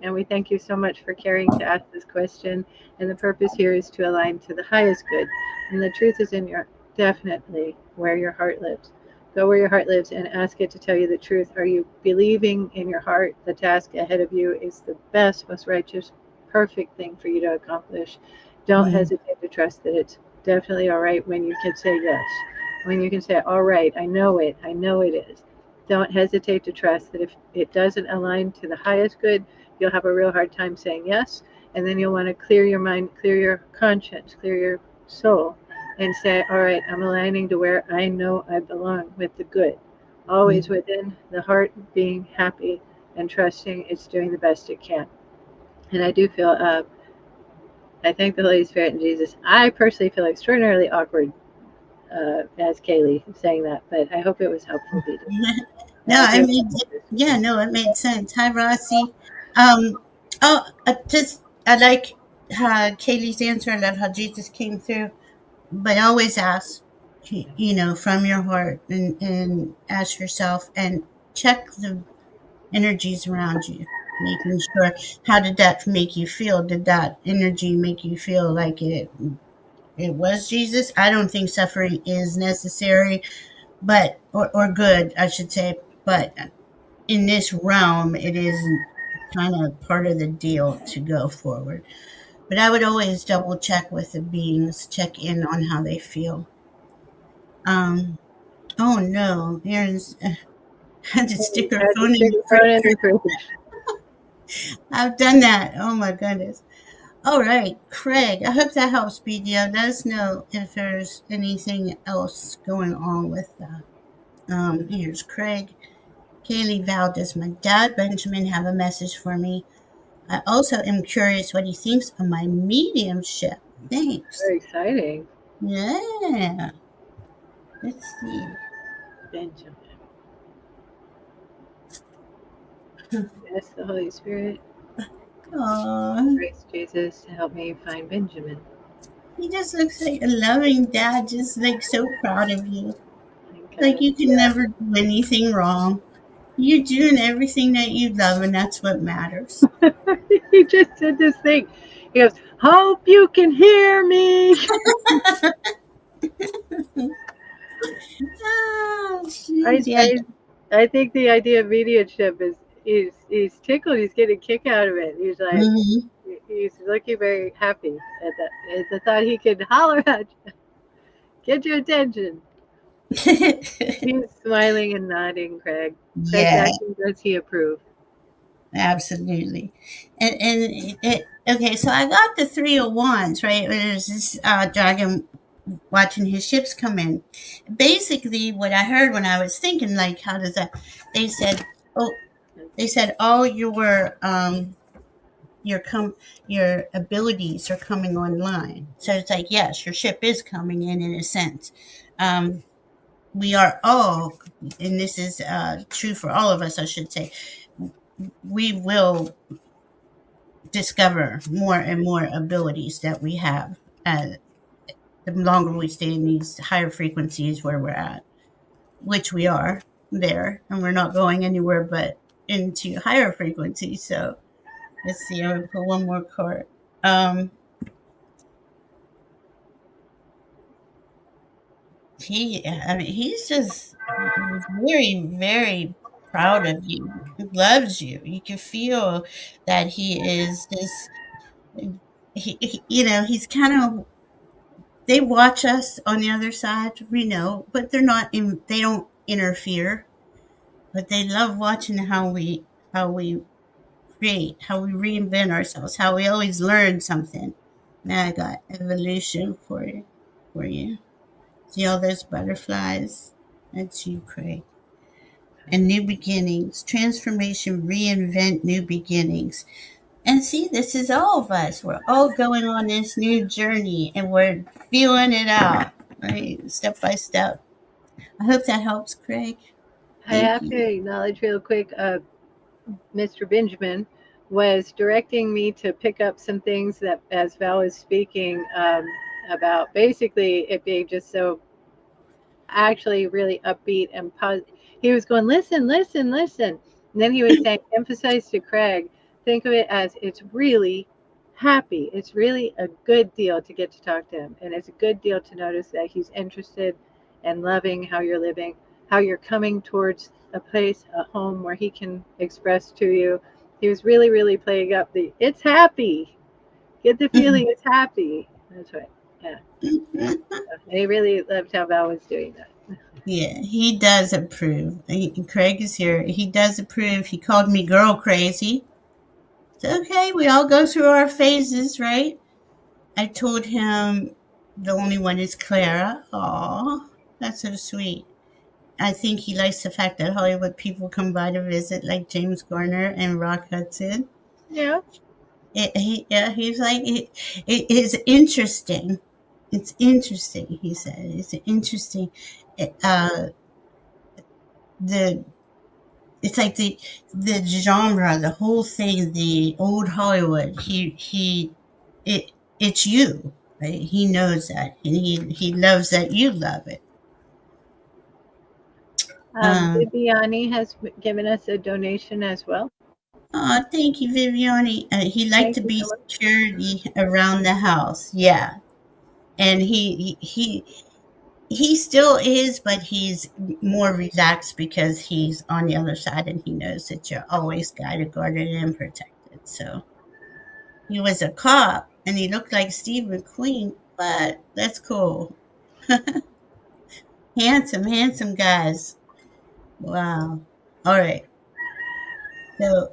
And we thank you so much for caring to ask this question. And the purpose here is to align to the highest good. And the truth is in your definitely where your heart lives. Go where your heart lives and ask it to tell you the truth. Are you believing in your heart the task ahead of you is the best, most righteous, perfect thing for you to accomplish? Don't Mm, hesitate to trust that it's definitely all right when you can say yes. When you can say, all right, I know it is. Don't hesitate to trust that if it doesn't align to the highest good, you'll have a real hard time saying yes. And then you'll want to clear your mind, clear your conscience, clear your soul, and say, all right, I'm aligning to where I know I belong with the good. Always mm. within the heart being happy and trusting it's doing the best it can. And I do feel, I thank the Holy Spirit and Jesus. I personally feel extraordinarily awkward as Kaylee saying that, but I hope it was helpful, Vita. No, I I do. mean, yeah, no, it made sense. Hi, Rossi. Um, I like Kaylee's answer. I love how Jesus came through, but always ask, from your heart and ask yourself and check the energies around you, making sure how did that make you feel? Did that energy make you feel like it was Jesus? I don't think suffering is necessary, but or good, I should say, but in this realm, it is kind of part of the deal to go forward. But I would always double check with the beings, check in on how they feel. Um, oh no, Aaron's had to stick her Had to phone in stick the a phone in freezer. the fridge. I've done that. Oh my goodness. All right, Craig, I hope that helps, BDO. Let us know if there's anything else going on with that. Here's Craig. Kaylee Valdez, my dad, Benjamin, have a message for me. I also am curious what he thinks of my mediumship. Thanks. Very exciting. Yeah. Let's see. Benjamin. Ask the Holy Spirit, Oh, grace Jesus, to help me find Benjamin. he just looks like a loving dad, just like so proud of you. Thank Like God. you can Yeah. never do anything wrong. You're doing everything that you love, and that's what matters. He just did this thing. He goes, hope you can hear me. Oh, I, jeez. Yeah. I, I think the idea of mediumship is he's tickled. He's getting a kick out of it. He's like, Mhm. he's looking very happy at the thought he could holler at you, get your attention. He's smiling and nodding, Craig. Craig's Yeah. acting, does he approve? Absolutely. Okay, so I got the 301s, right? There's this dragon watching his ships come in. Basically, what I heard when I was thinking, like, how does that? They said, oh, they said all your abilities are coming online. So it's like, yes, your ship is coming in a sense. Um, we are all, and this is true for all of us, I should say. We will discover more and more abilities that we have the longer we stay in these higher frequencies where we're at, which we are there, and we're not going anywhere but into higher frequencies. So let's see, I'm gonna put one more card. Um, I mean, he's just very, very proud of you. He loves you. You can feel that he is just, he's kind of they watch us on the other side, we know, but they don't interfere, but they love watching how we create, how we reinvent ourselves, how we always learn something. Now I got evolution for you. See all those butterflies? That's you, Craig. And new beginnings, transformation, reinvent new beginnings. And see, this is all of us. We're all going on this new journey and we're feeling it out, right? Step by step. I hope that helps, Craig. I Thank have you. to acknowledge real quick, Mr. Benjamin was directing me to pick up some things that, as Val was speaking, about basically it being just so actually really upbeat and positive. He was going, listen, listen, listen. And then he was saying, emphasize to Craig, think of it as it's really happy. It's really a good deal to get to talk to him. And it's a good deal to notice that he's interested and loving how you're living, how you're coming towards a place, a home where he can express to you. He was really, really playing up the it's happy. Get the feeling it's happy. That's right. Yeah. And he really loved how Val was doing that. Yeah, he does approve. Craig is here. He does approve. He called me girl crazy. It's okay. We all go through our phases, right? I told him the only one is Clara. Aw, that's so sweet. I think he likes the fact that Hollywood people come by to visit, like James Garner and Rock Hudson. Yeah. Yeah, he's like, it is interesting. It's interesting, he said. It's interesting. Uh, the it's like the genre, the whole thing, the old Hollywood. It it's you, right? He knows that, and he loves that you love it. Um, Viviani has given us a donation as well. oh, thank you, Viviani. He liked Thank to you be so much. security around the house. Yeah, and he still is, but he's more relaxed because he's on the other side, and he knows that you're always guided, guarded, and protected. So he was a cop, and he looked like Steve McQueen, but that's cool. Handsome, handsome guys. Wow. All right. So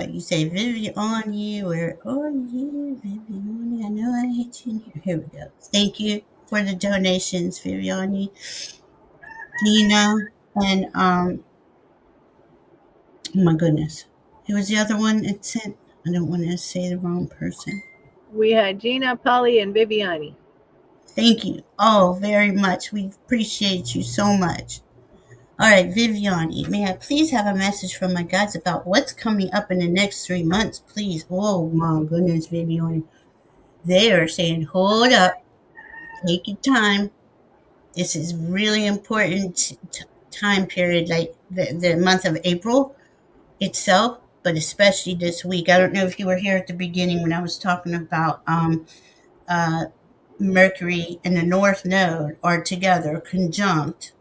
you say Viviani, where are you, Viviani? I know I hit you in here. Here we go. Thank you for the donations, Viviani, Tina, and oh my goodness, who was the other one it sent? I don't want to say the wrong person. We had Gina, Polly, and Viviani. Thank you all very much. We appreciate you so much. All right, Viviani, may I please have a message from my guides about what's coming up in the next 3 months, please? Oh my goodness, Viviani. They are saying, hold up, take your time. This is really important time period, like the month of April itself, but especially this week. I don't know if you were here at the beginning when I was talking about uh, Mercury and the North Node are together, conjunct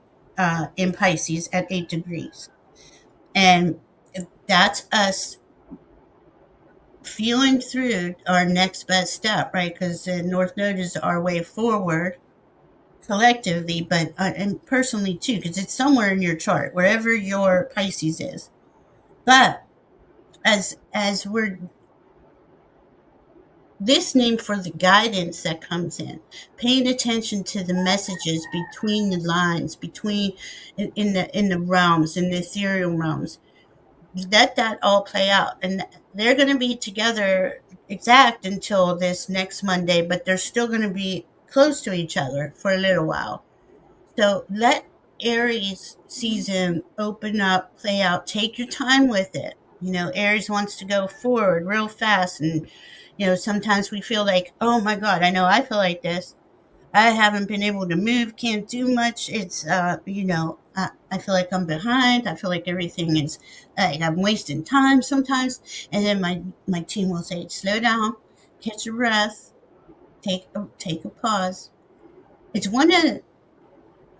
in Pisces at 8 degrees. And that's us feeling through our next best step, right? Because the North Node is our way forward collectively, but and personally too, because it's somewhere in your chart, wherever your Pisces is. But as we're listening for the guidance that comes in, paying attention to the messages between the lines, between in the realms, in the ethereal realms, let that all play out. And they're going to be together exact until this next Monday, but they're still going to be close to each other for a little while. So let Aries season open up, play out, take your time with it. Aries wants to go forward real fast. And, sometimes we feel like, oh my God, I know I feel like this. I haven't been able to move, can't do much. It's, I feel like I'm behind. I feel like everything is, like I'm wasting time sometimes. And then my team will say, slow down, catch your breath, take a pause. It's one of,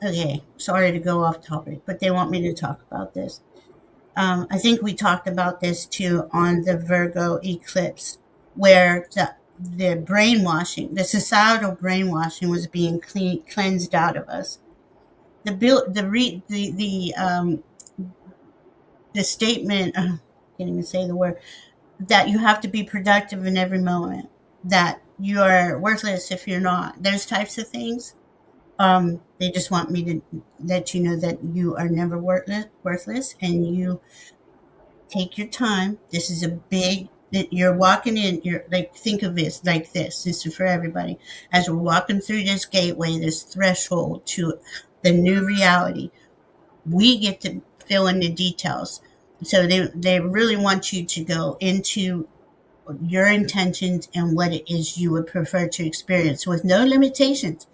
okay, sorry to go off topic, but they want me to talk about this. I think we talked about this too on the Virgo eclipse, where the brainwashing, the societal brainwashing, was being cleansed out of us. The bill, the statement, can't even say the word, that you have to be productive in every moment, that you are worthless if you're not. Those types of things. They just want me to let you know that you are never worthless, and you take your time. This is a big that you're walking in, you're like, think of this like this is for everybody. As we're walking through this gateway, this threshold to the new reality, we get to fill in the details. So they really want you to go into your intentions and what it is you would prefer to experience with no limitations.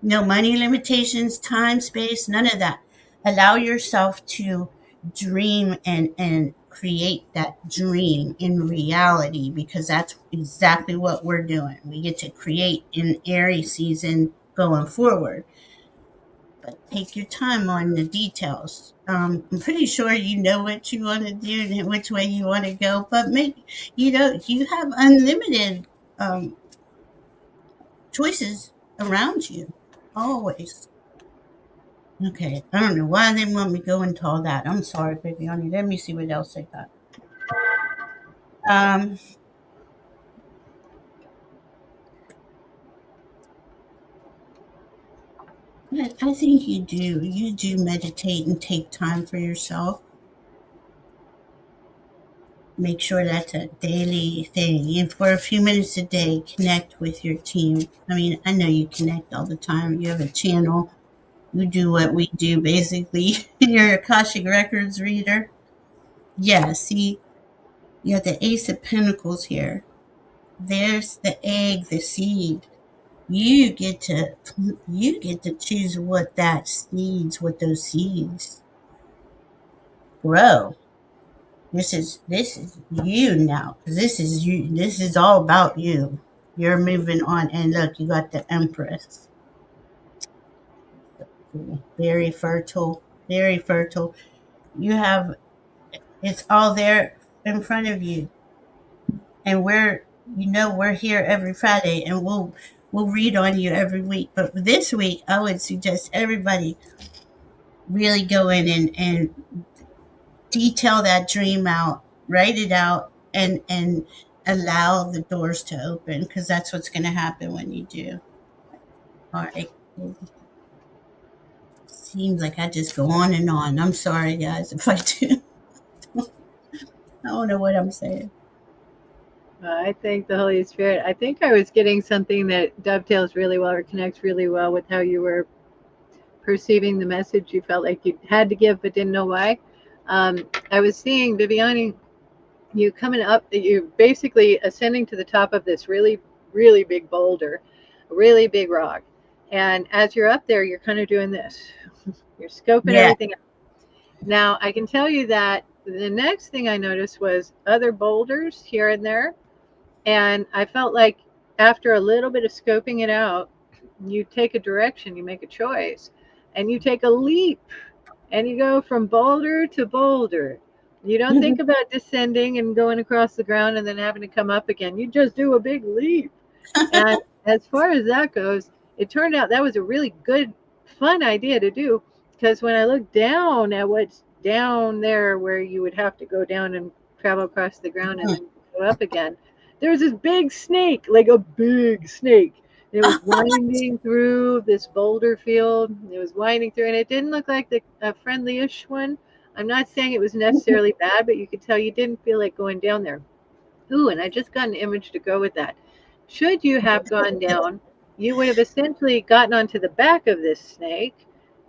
No money limitations, time, space, none of that. Allow yourself to dream and create that dream in reality, because that's exactly what we're doing. We get to create in Aries season going forward. But take your time on the details. I'm pretty sure you know what you want to do and which way you want to go, but you have unlimited um, choices around you always. Okay, I don't know why they want me to go into all that. I'm sorry, baby honey. Let me see what else they got. Um, I think you do. You do meditate and take time for yourself. Make sure that's a daily thing. And for a few minutes a day, connect with your team. I mean, I know you connect all the time. You have a channel. You do what we do, basically. You're a Akashic Records reader. Yeah, see, you have the Ace of Pentacles here. There's the egg, the seed. You get to you get to choose what those seeds grow. This is you now. This is you. This is all about you. You're moving on, and look, you got the Empress. Very fertile, very fertile. You have it's all there in front of you, and we're here every Friday, and we'll read on you every week. But this week, I would suggest everybody really go in and detail that dream out, write it out, and allow the doors to open, because that's what's going to happen when you do. All right. Seems like I just go on and on. I'm sorry, guys, if I do. I don't know what I'm saying. I thank the Holy Spirit. I think I was getting something that dovetails really well or connects really well with how you were perceiving the message you felt like you had to give but didn't know why. I was seeing Viviani, you coming up, you basically ascending to the top of this really, really big boulder, a really big rock. And as you're up there, you're kind of doing this. You're scoping Yeah. everything out. Now, I can tell you that the next thing I noticed was other boulders here and there. And I felt like after a little bit of scoping it out, you take a direction, you make a choice, and you take a leap and you go from boulder to boulder. You don't think about descending and going across the ground and then having to come up again. You just do a big leap. And as far as that goes, it turned out that was a really good, fun idea to do, because when I looked down at what's down there where you would have to go down and travel across the ground and then go up again, there was this big snake, like a big snake. And it was winding through this boulder field. It was winding through, and it didn't look like a friendly-ish one. I'm not saying it was necessarily bad, but you could tell you didn't feel like going down there. Ooh, and I just got an image to go with that. Should you have gone down, you would have essentially gotten onto the back of this snake,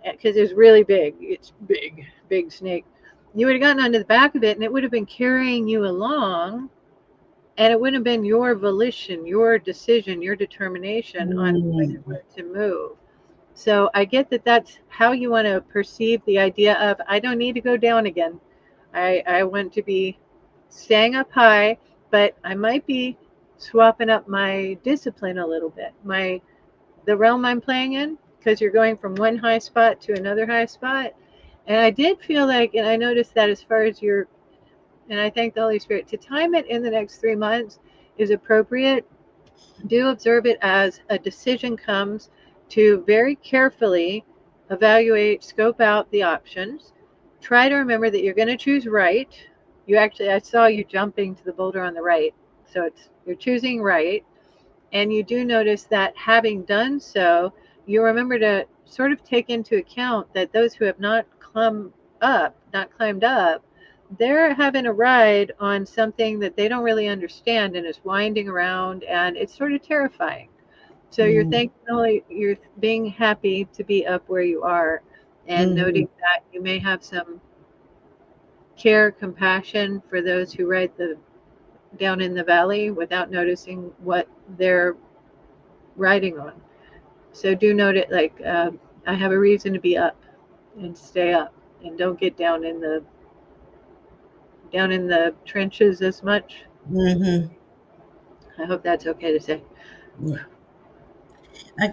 because it's really big. It's big, big snake. You would have gotten onto the back of it, and it would have been carrying you along, and it wouldn't have been your volition, your decision, your determination on whether to move. So I get that that's how you want to perceive the idea of, I don't need to go down again. I want to be staying up high, but I might be swapping up my discipline a little bit, the realm I'm playing in, because you're going from one high spot to another high spot. And I did feel like, and I noticed that as far as your, and I thank the Holy Spirit, to time it in the next 3 months is appropriate. Do observe it as a decision comes, to very carefully evaluate, scope out the options. Try to remember that you're going to choose right. You actually, I saw you jumping to the boulder on the right. So you're choosing right. And you do notice that having done so, you remember to sort of take into account that those who have not climbed up, they're having a ride on something that they don't really understand, and it's winding around, and it's sort of terrifying. So you're Mm, thinking only you're being happy to be up where you are, and mhm, noting that you may have some care, compassion for those who ride the down in the valley without noticing what they're riding on. So do note it, like, I have a reason to be up, and stay up, and don't get down in the trenches as much. mhm. I hope that's okay to say. Yeah.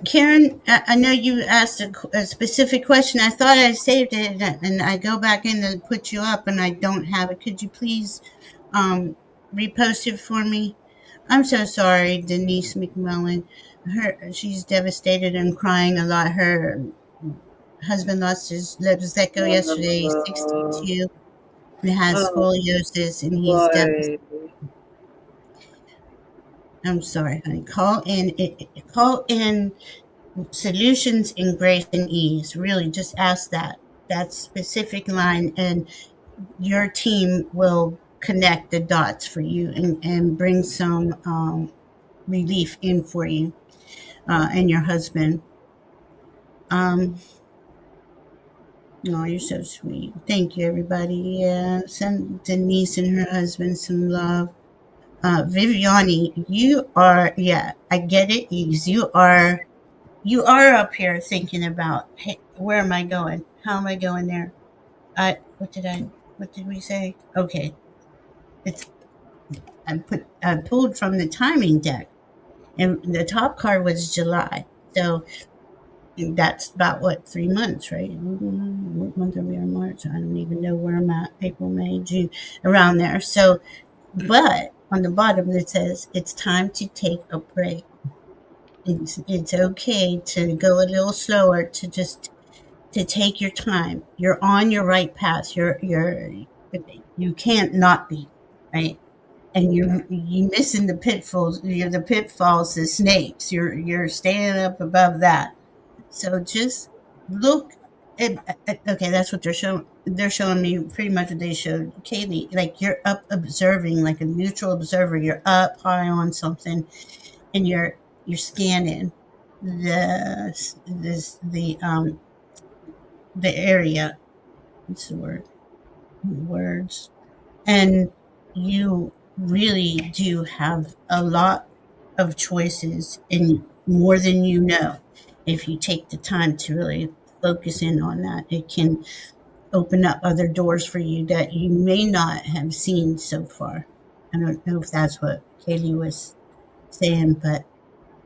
Karen, I know you asked a specific question. I thought I saved it, and I go back in to put you up, and I don't have it. Could you please um, repost it for me? I'm so sorry, Denise McMillan. She's devastated and crying a lot. Her husband lost his Lebzeko yesterday, Oh, 62, and has oh scoliosis, and he's devastated. boy. I'm sorry, honey. Call in solutions in grace and ease. Really, just ask that specific line, and your team will connect the dots for you and bring some relief in for you and your husband. Oh, you're so sweet. Thank you, everybody. Yeah, send Denise and her husband some love. Viviani, you are, yeah, I get it. You are up here thinking about, hey, where am I going? How am I going there? What did we say? Okay. It's I pulled from the timing deck, and the top card was July. So that's about what, 3 months, right? What month are we in? March? I don't even know where I'm at. April, May, June, around there. So, but on the bottom it says it's time to take a break. It's okay to go a little slower, to take your time. You're on your right path. You can't not be, right? And you missing the pitfalls. You're the pitfalls, the snakes. You're staying up above that. So just look okay, that's what they're showing me pretty much what they showed Kaylee. Like you're up observing, like a neutral observer. You're up high on something, and you're scanning the area. What's the word? Words. And you really do have a lot of choices, and more than you know. If you take the time to really focus in on that, it can open up other doors for you that you may not have seen so far. I don't know if that's what Kaylee was saying, but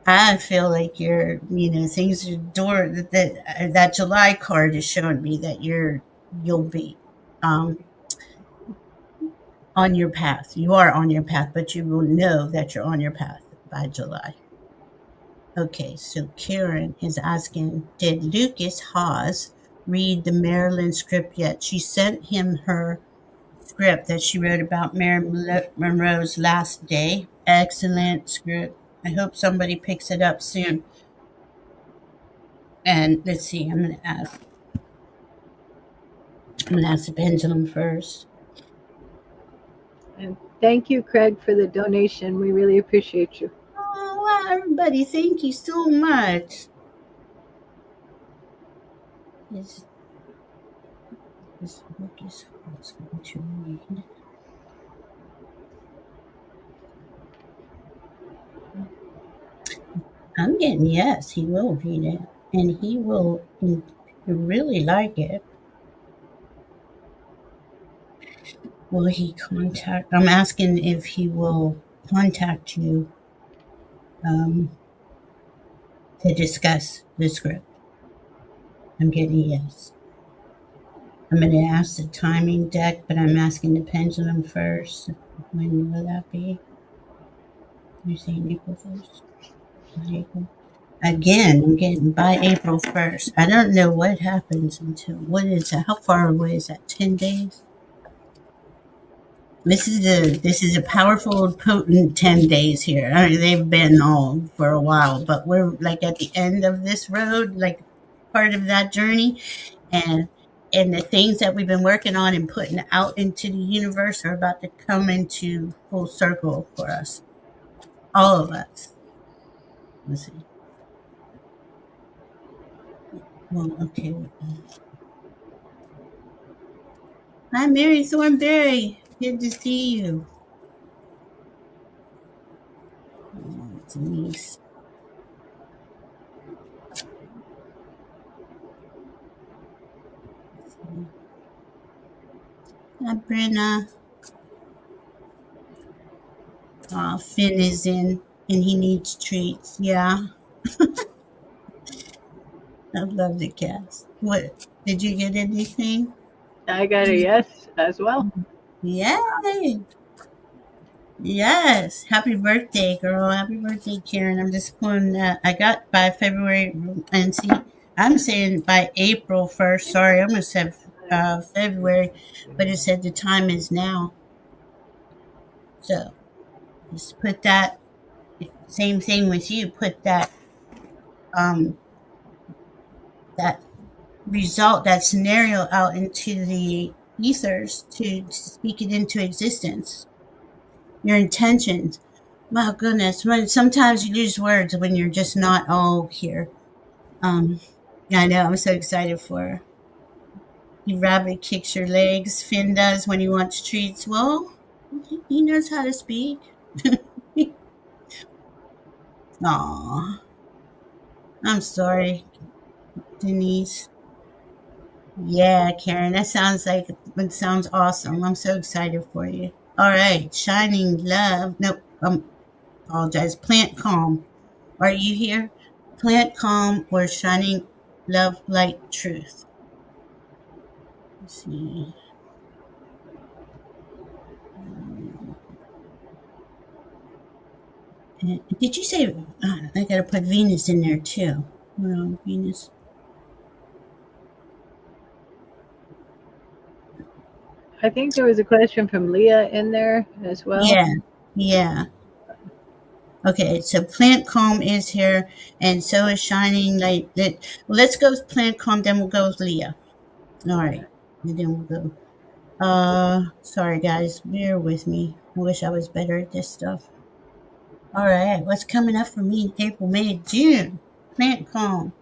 I feel like things are door that July card is showing me that you'll be um, on your path. You are on your path, but you will know that you're on your path by July. Okay, so Karen is asking, did Lucas Haas read the Maryland script yet? She sent him her script that she wrote about Marilyn Monroe's last day. Excellent script. I hope somebody picks it up soon. And let's see, I'm gonna ask the pendulum first. And thank you, Craig, for the donation. We really appreciate you. Oh wow, everybody, thank you so much. This this book is going to read. I'm getting yes, he will read it, and he will really like it. Will he contact? I'm asking if he will contact you to discuss the script. I'm getting yes. I'm going to ask the timing deck, but I'm asking the pendulum first. When will that be? You're saying April 1st? April. Again, I'm getting by April 1st. I don't know what happens until, what is that? How far away is that? 10 days? This is a powerful, potent 10 days here. I mean, they've been on for a while, but we're like at the end of this road, like part of that journey, and And the things that we've been working on and putting out into the universe are about to come into full circle for us, all of us. Let's see. Well, okay. Hi, Mary Thornberry. Good to see you. Denise. Hi, Brenna. Finn is in and he needs treats. Yeah, I love the cats. What? Did you get anything? I got a yes as well. Yay! Yes. Happy birthday, girl. Happy birthday, Karen. I'm just going, I got by February, and see, I'm saying by April 1st. Sorry, I almost said February, but it said the time is now. So just put that, same thing with you, put um, that result, that scenario out into the ethers to speak it into existence. Your intentions. My goodness, when sometimes you lose words when you're just not all here. Um, I know, I'm so excited for her. The rabbit kicks your legs. Finn does when he wants treats. Well, he knows how to speak. Aw, I'm sorry, Denise. Yeah, Karen, that sounds like it sounds awesome. I'm so excited for you. All right, shining love. Nope, apologize. Plant calm. Are you here? Plant calm or shining love, light, truth. Let's see. Did you say? I gotta put Venus in there too. Well, Venus. I think there was a question from Leah in there as well. Yeah, yeah. Okay, so plant calm is here, and so is shining light. Let's go with plant calm. Then we'll go with Leah. All right, and then we'll go. Sorry guys, bear with me. I wish I was better at this stuff. All right, what's coming up for me in April, May, June? Plant calm.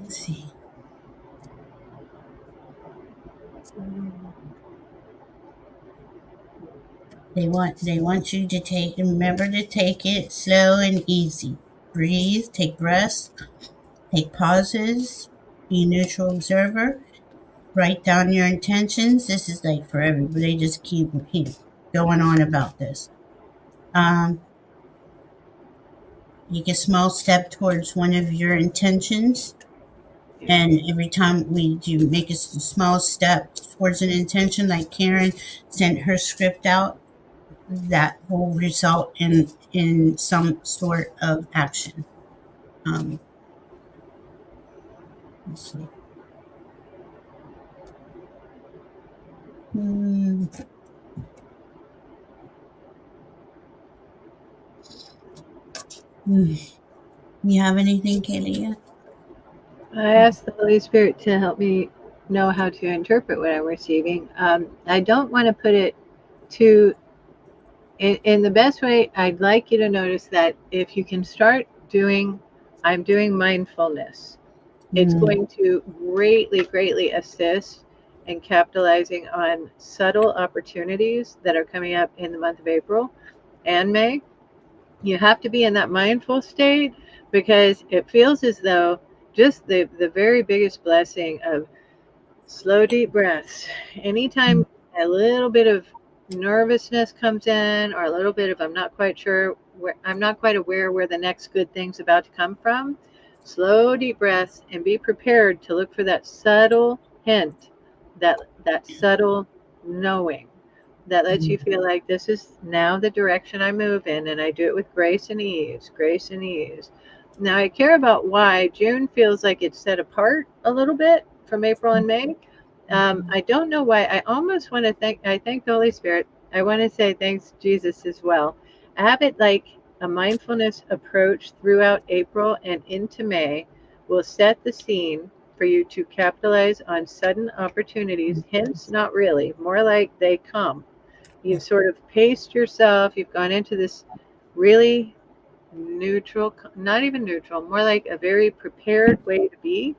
Let's see. They want you to take remember to take it slow and easy. Breathe, take breaths, take pauses, be a neutral observer, write down your intentions. This is like for everybody. Just keep going on about this. Um, Take a small step towards one of your intentions. And every time we do make a small step towards an intention, like Karen sent her script out, that will result in some sort of action. Um, let's see. Hmm. Hmm. You have anything, Kalia? I asked the Holy Spirit to help me know how to interpret what I'm receiving. I don't want to put it too in the best way. I'd like you to notice that if you can start doing, I'm doing mindfulness, it's Hmm. going to greatly assist in capitalizing on subtle opportunities that are coming up in the month of April and May. You have to be in that mindful state because it feels as though just the very biggest blessing of slow, deep breaths. Anytime a little bit of nervousness comes in, or a little bit of I'm not quite sure where, I'm not quite aware where the next good thing's about to come from, slow, deep breaths and be prepared to look for that subtle hint, that subtle knowing that lets you feel like this is now the direction I move in, and I do it with grace and ease, grace and ease. Now, I care about why June feels like it's set apart a little bit from April and May. I don't know why. I almost want to I thank the Holy Spirit. I want to say thanks, Jesus, as well. I have it like a mindfulness approach throughout April and into May will set the scene for you to capitalize on sudden opportunities, hence, not really, more like they come. You've sort of paced yourself, you've gone into this really neutral, not even neutral, more like a very prepared way to be,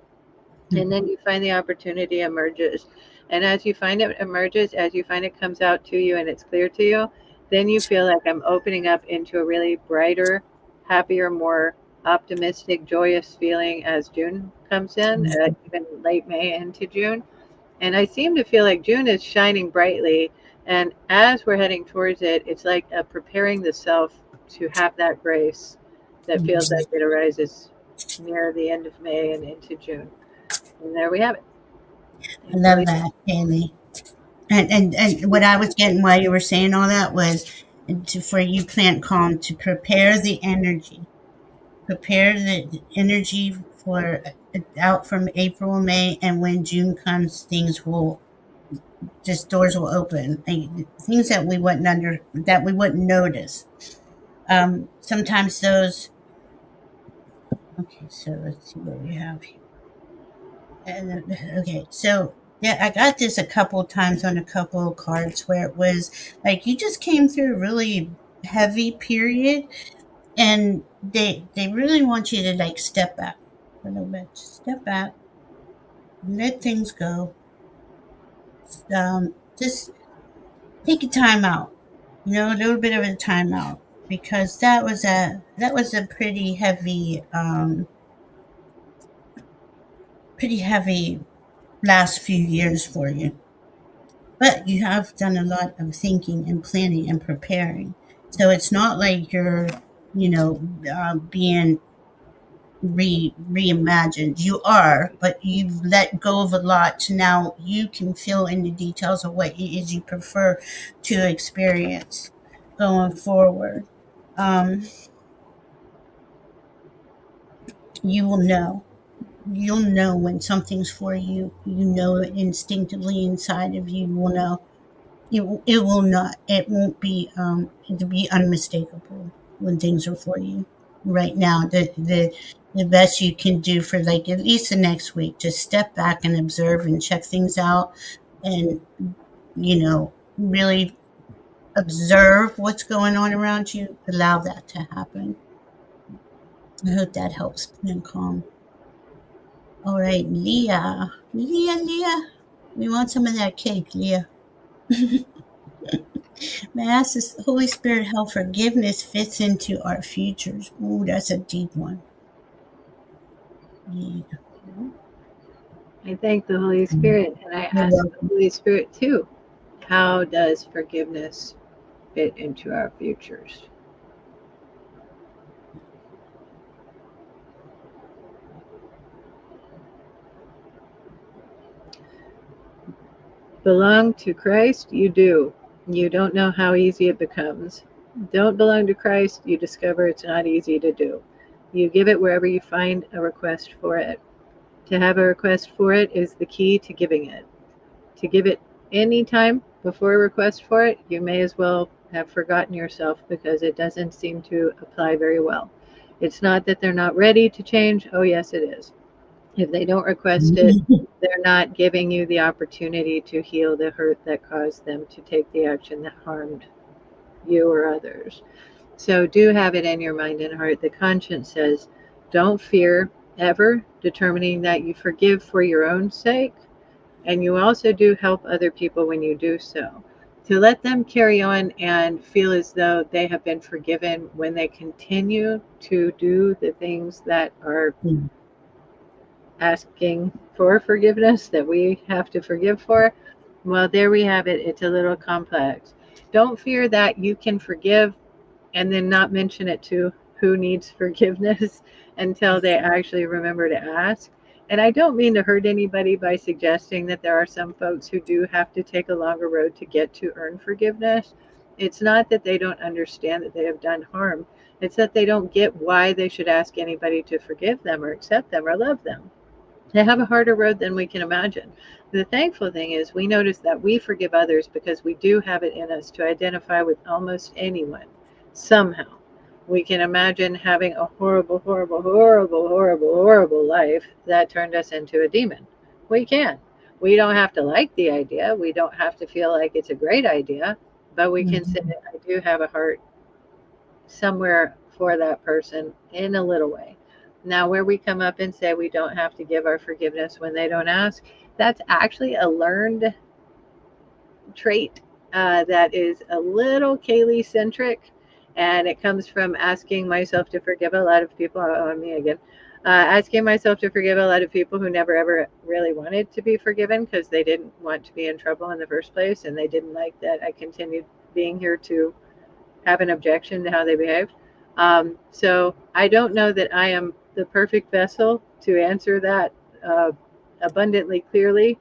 and then you find the opportunity emerges. And as you find it emerges, as you find it comes out to you and it's clear to you, then you feel like I'm opening up into a really brighter, happier, more optimistic, joyous feeling as June comes in, even late May into June. And I seem to feel like June is shining brightly. And as we're heading towards it, it's like preparing the self to have that grace that feels like it arises near the end of May and into June. And there we have it. I Thank love you. that, Haley. And what I was getting while you were saying all that was for you, plant calm, to prepare the energy for out from April, May, and when June comes, things will just doors will open. Things that we wouldn't notice. Sometimes those. Okay, so let's see what we have here. Okay, so yeah, I got this a couple times on a couple of cards where it was like you just came through a really heavy period, and they really want you to like step back a little bit, step back, let things go, just take a time out, a little bit of a time out, because that was a pretty heavy last few years for you. But you have done a lot of thinking and planning and preparing. So it's not like you're, being reimagined. You are, but you've let go of a lot. So now you can fill in the details of what it is you prefer to experience going forward. Um, you will know. You'll know when something's for you. You know it instinctively inside of you. You will know. It will not. It won't be. It'll be unmistakable when things are for you. Right now, the best you can do for like at least the next week, just step back and observe and check things out, and really observe what's going on around you. Allow that to happen. I hope that helps plan calm. All right, Leah, Leah, Leah. We want some of that cake, Leah. May I ask this Holy Spirit how forgiveness fits into our futures? Ooh, that's a deep one. Yeah. I thank the Holy Spirit, and I You're ask the welcome. Holy Spirit too. How does forgiveness fit into our futures? Belong to Christ? You do. You don't know how easy it becomes. Don't belong to Christ? You discover it's not easy to do. You give it wherever you find a request for it. To have a request for it is the key to giving it. To give it any time before a request for it, you may as well have forgotten yourself because it doesn't seem to apply very well. It's not that they're not ready to change. Oh, yes, it is. If they don't request it, they're not giving you the opportunity to heal the hurt that caused them to take the action that harmed you or others. So do have it in your mind and heart. The conscience says, don't fear ever determining that you forgive for your own sake. And you also do help other people when you do so. To let them carry on and feel as though they have been forgiven when they continue to do the things that are asking for forgiveness that we have to forgive for. Well, there we have it. It's a little complex. Don't fear that you can forgive and then not mention it to who needs forgiveness until they actually remember to ask. And I don't mean to hurt anybody by suggesting that there are some folks who do have to take a longer road to get to earn forgiveness. It's not that they don't understand that they have done harm, it's that they don't get why they should ask anybody to forgive them or accept them or love them. They have a harder road than we can imagine. The thankful thing is we notice that we forgive others because we do have it in us to identify with almost anyone somehow. We can imagine having a horrible, horrible, horrible, horrible, horrible life that turned us into a demon. We can. We don't have to like the idea. We don't have to feel like it's a great idea, but we can say, Mhm. I do have a heart somewhere for that person in a little way. Now, where we come up and say we don't have to give our forgiveness when they don't ask, that's actually a learned trait that is a little Kaylee centric, and it comes from asking myself to forgive a lot of people. Oh, me again. Asking myself to forgive a lot of people who never ever really wanted to be forgiven because they didn't want to be in trouble in the first place, and they didn't like that I continued being here to have an objection to how they behaved. So I don't know that I am the perfect vessel to answer that abundantly clearly,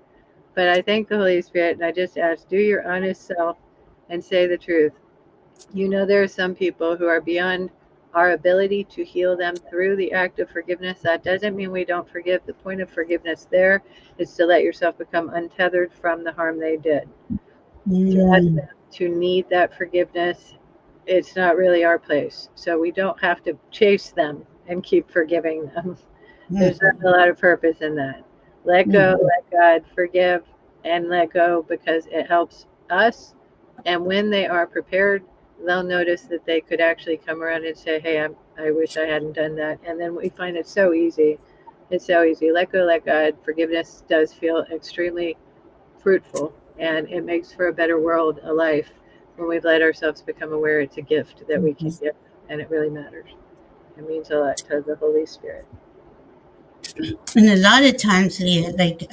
but I thank the Holy Spirit and I just ask, do your honest self and say the truth. You know, there are some people who are beyond our ability to heal them through the act of forgiveness. That doesn't mean we don't forgive. The point of forgiveness there is to let yourself become untethered from the harm they did. To ask Mm. them to need that forgiveness, it's not really our place. So we don't have to chase them and keep forgiving them. There's not Mm-mm. a lot of purpose in that. Let go, Mm-mm. let God forgive, and let go because it helps us. And when they are prepared, they'll notice that they could actually come around and say, "Hey, I wish I hadn't done that." And then we find it so easy. It's so easy. Let go, let God. Forgiveness does feel extremely fruitful, and it makes for a better world, a life, when we've let ourselves become aware it's a gift that we can Mhm. give, and it really matters. It means a lot to the Holy Spirit. And a lot of times, Leah, like,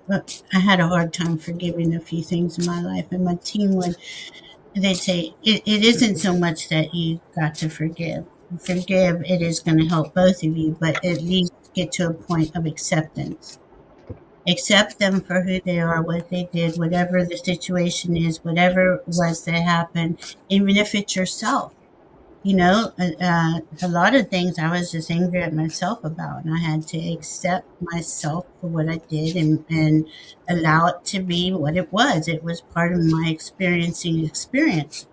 well, I had a hard time forgiving a few things in my life, and my team would, they'd say, it isn't so much that you got to forgive. Forgive, it is going to help both of you, but at least get to a point of acceptance. Accept them for who they are, what they did, whatever the situation is, whatever was that happened, even if it's yourself. A lot of things I was just angry at myself about, and I had to accept myself for what I did and allow it to be what it was. It was part of my experiencing experiences.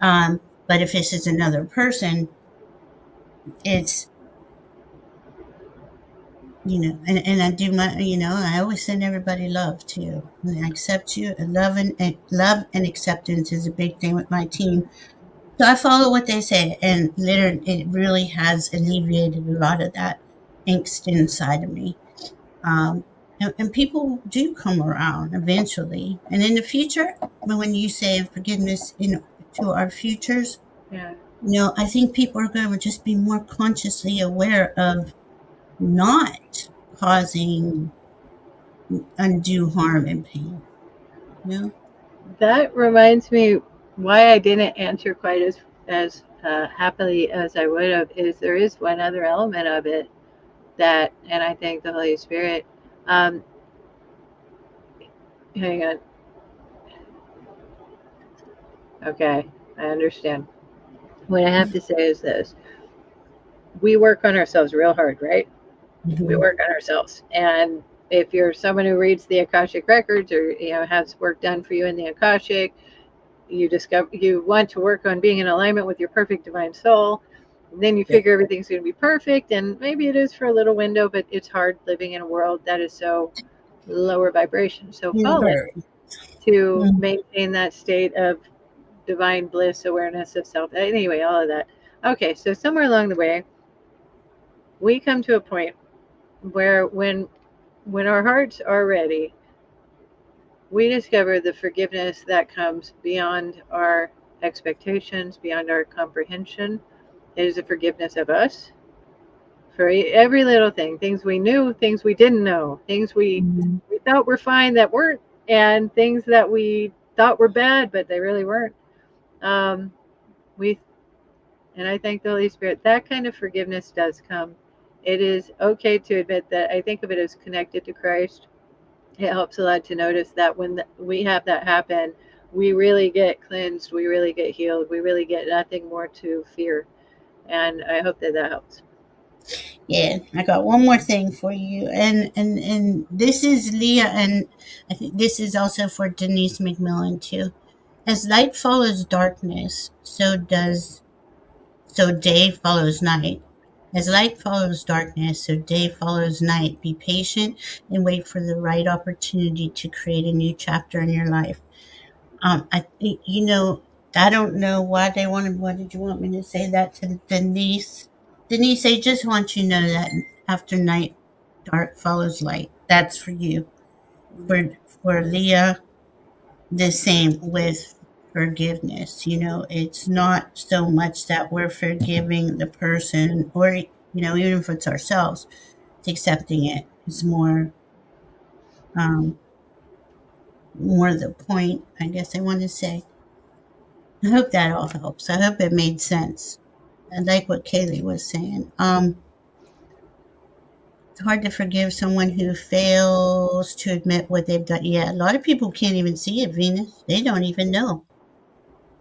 But if this is another person, it's, and I do I always send everybody love too. And I accept you. Love and acceptance is a big thing with my team. So I follow what they say, and literally, it really has alleviated a lot of that angst inside of me. And people do come around eventually, and in the future, when you say forgiveness to our futures, Yeah. I think people are going to just be more consciously aware of not causing undue harm and pain. You know? That reminds me why I didn't answer quite as happily as I would have is there is one other element of it that, and I thank the Holy Spirit. Um, Hang on. Okay, I understand. What I have to say is this: we work on ourselves real hard, right? We Mhm. work on ourselves, and if you're someone who reads the Akashic records or has work done for you in the Akashic, you discover you want to work on being in alignment with your perfect divine soul, and then you Yeah. figure everything's going to be perfect, and maybe it is for a little window, but it's hard living in a world that is so lower vibration, so In a fallen, hurry. to Mhm. maintain that state of divine bliss, awareness of self. Anyway, all of that. Okay, so somewhere along the way, we come to a point where when our hearts are ready, we discover the forgiveness that comes beyond our expectations, beyond our comprehension. It is a forgiveness of us for every little thing, things we knew, things we didn't know, things Mhm. we thought were fine that weren't, and things that we thought were bad but they really weren't. Um, we And I thank the Holy Spirit. That kind of forgiveness does come. It is okay to admit that. I think of it as connected to Christ. It helps a lot to notice that when we have that happen, we really get cleansed, we really get healed, we really get nothing more to fear. And I hope that that helps. Yeah, I got one more thing for you, and this is Leah, and I think this is also for Denise McMillan too. As light follows darkness, so does so day follows night. As light follows darkness, so day follows night. Be patient and wait for the right opportunity to create a new chapter in your life. I think, I don't know why they wanted, why did you want me to say that to Denise? Denise, I just want you to know that after night, dark follows light. That's for you. For Leah, the same with forgiveness. It's not so much that we're forgiving the person, or, even if it's ourselves, it's accepting it. It's um, more the point, I guess I want to say. I hope that all helps. I hope it made sense. I like what Kaylee was saying. It's hard to forgive someone who fails to admit what they've done. Yeah, a lot of people can't even see it, Venus. They don't even know.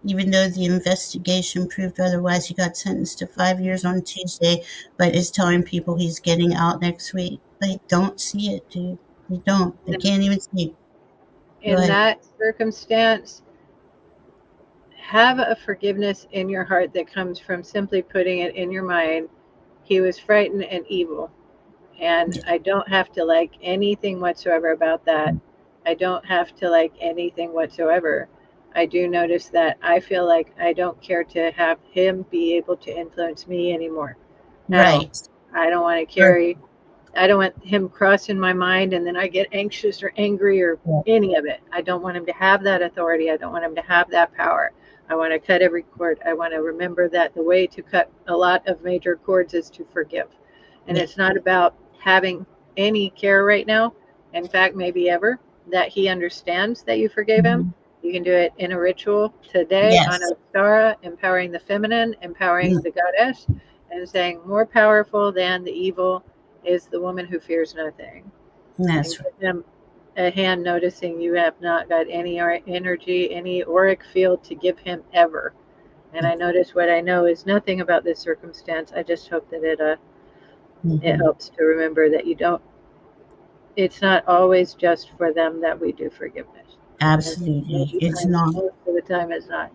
Even though the investigation proved otherwise, he got sentenced to 5 years on Tuesday, but is telling people he's getting out next week. They don't see it, dude. They don't. They can't even see it. Go In ahead. that circumstance, have a forgiveness in your heart that comes from simply putting it in your mind. He was frightened and evil. And Yeah. I don't have to like anything whatsoever about that. I don't have to like anything whatsoever. I do notice that I feel like I don't care to have him be able to influence me anymore at all. Right. I don't want to Or- carry, I don't want him crossing my mind and then I get anxious or angry or any of it. I don't want him to have that authority. I don't want him to have that power. I want to cut every cord. I want to remember that the way to cut a lot of major cords is to forgive. And Yeah. it's not about having any care right now. In fact, maybe ever, that he understands that you forgave him. Mhm. You can do it in a ritual today on Yes. Ostara, empowering the feminine, empowering Mm, the goddess, and saying, more powerful than the evil is the woman who fears nothing. And that's right. give him a hand noticing you have not got any energy, any auric field to give him ever. And I notice what I know is nothing about this circumstance. I just hope that it Mm-hmm. helps to remember that you don't. It's not always just for them that we do forgiveness. And Absolutely. maybe It's not. most of the time it's not.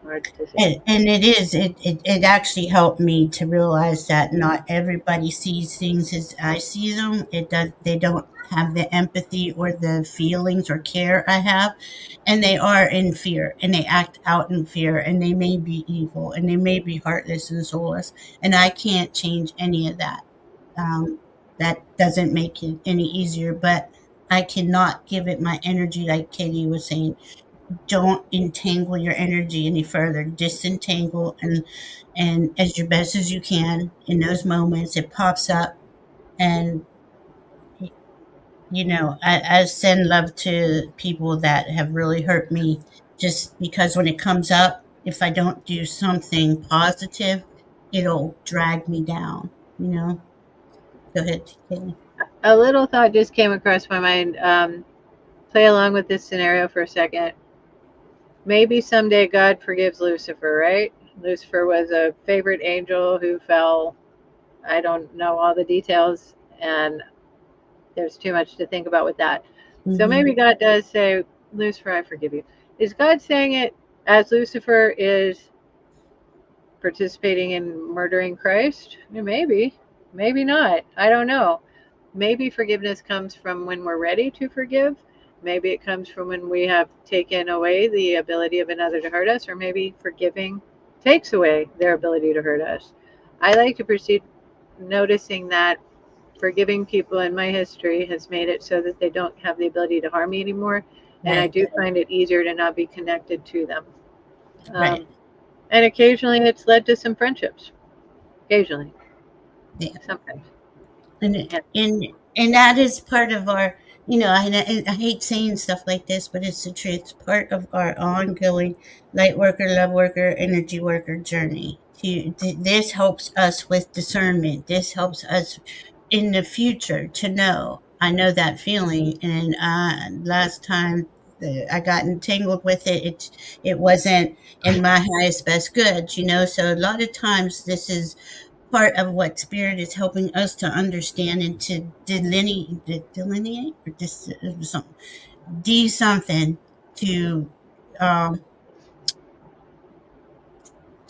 Hard to say. And it is. It actually helped me to realize that not everybody sees things as I see them. It does. They don't have the empathy or the feelings or care I have, and they are in fear, and they act out in fear, and they may be evil, and they may be heartless and soulless, and I can't change any of that. Um, that doesn't make it any easier, but I cannot give it my energy, like Katie was saying. Don't entangle your energy any further. Disentangle, and as your best as you can in those moments it pops up. And I send love to people that have really hurt me, just because when it comes up, if I don't do something positive, it'll drag me down. Go ahead, Kaylee. A little thought just came across my mind. Play along with this scenario for a second. Maybe someday God forgives Lucifer, right? Lucifer was a favorite angel who fell. I don't know all the details, and there's too much to think about with that. So Mm-hmm. maybe God does say, Lucifer, I forgive you. Is God saying it as Lucifer is participating in murdering Christ? Maybe, maybe not. I don't know. Maybe forgiveness comes from when we're ready to forgive. Maybe it comes from when we have taken away the ability of another to hurt us, or maybe forgiving takes away their ability to hurt us. I like to proceed noticing that forgiving people in my history has made it so that they don't have the ability to harm me anymore. And I Right. do find it easier to not be connected to them. Right. Um, and occasionally it's led to some friendships. Occasionally, Yeah. sometimes. and Yeah. and that is part of our, and I hate saying stuff like this, but it's the truth. It's part of our ongoing light worker, love worker, energy worker journey. This helps us with discernment. This helps us in the future to know. I know that feeling, and last time I got entangled with it, it wasn't in my highest best good. So a lot of times this is part of what spirit is helping us to understand and to delineate or just something, something to um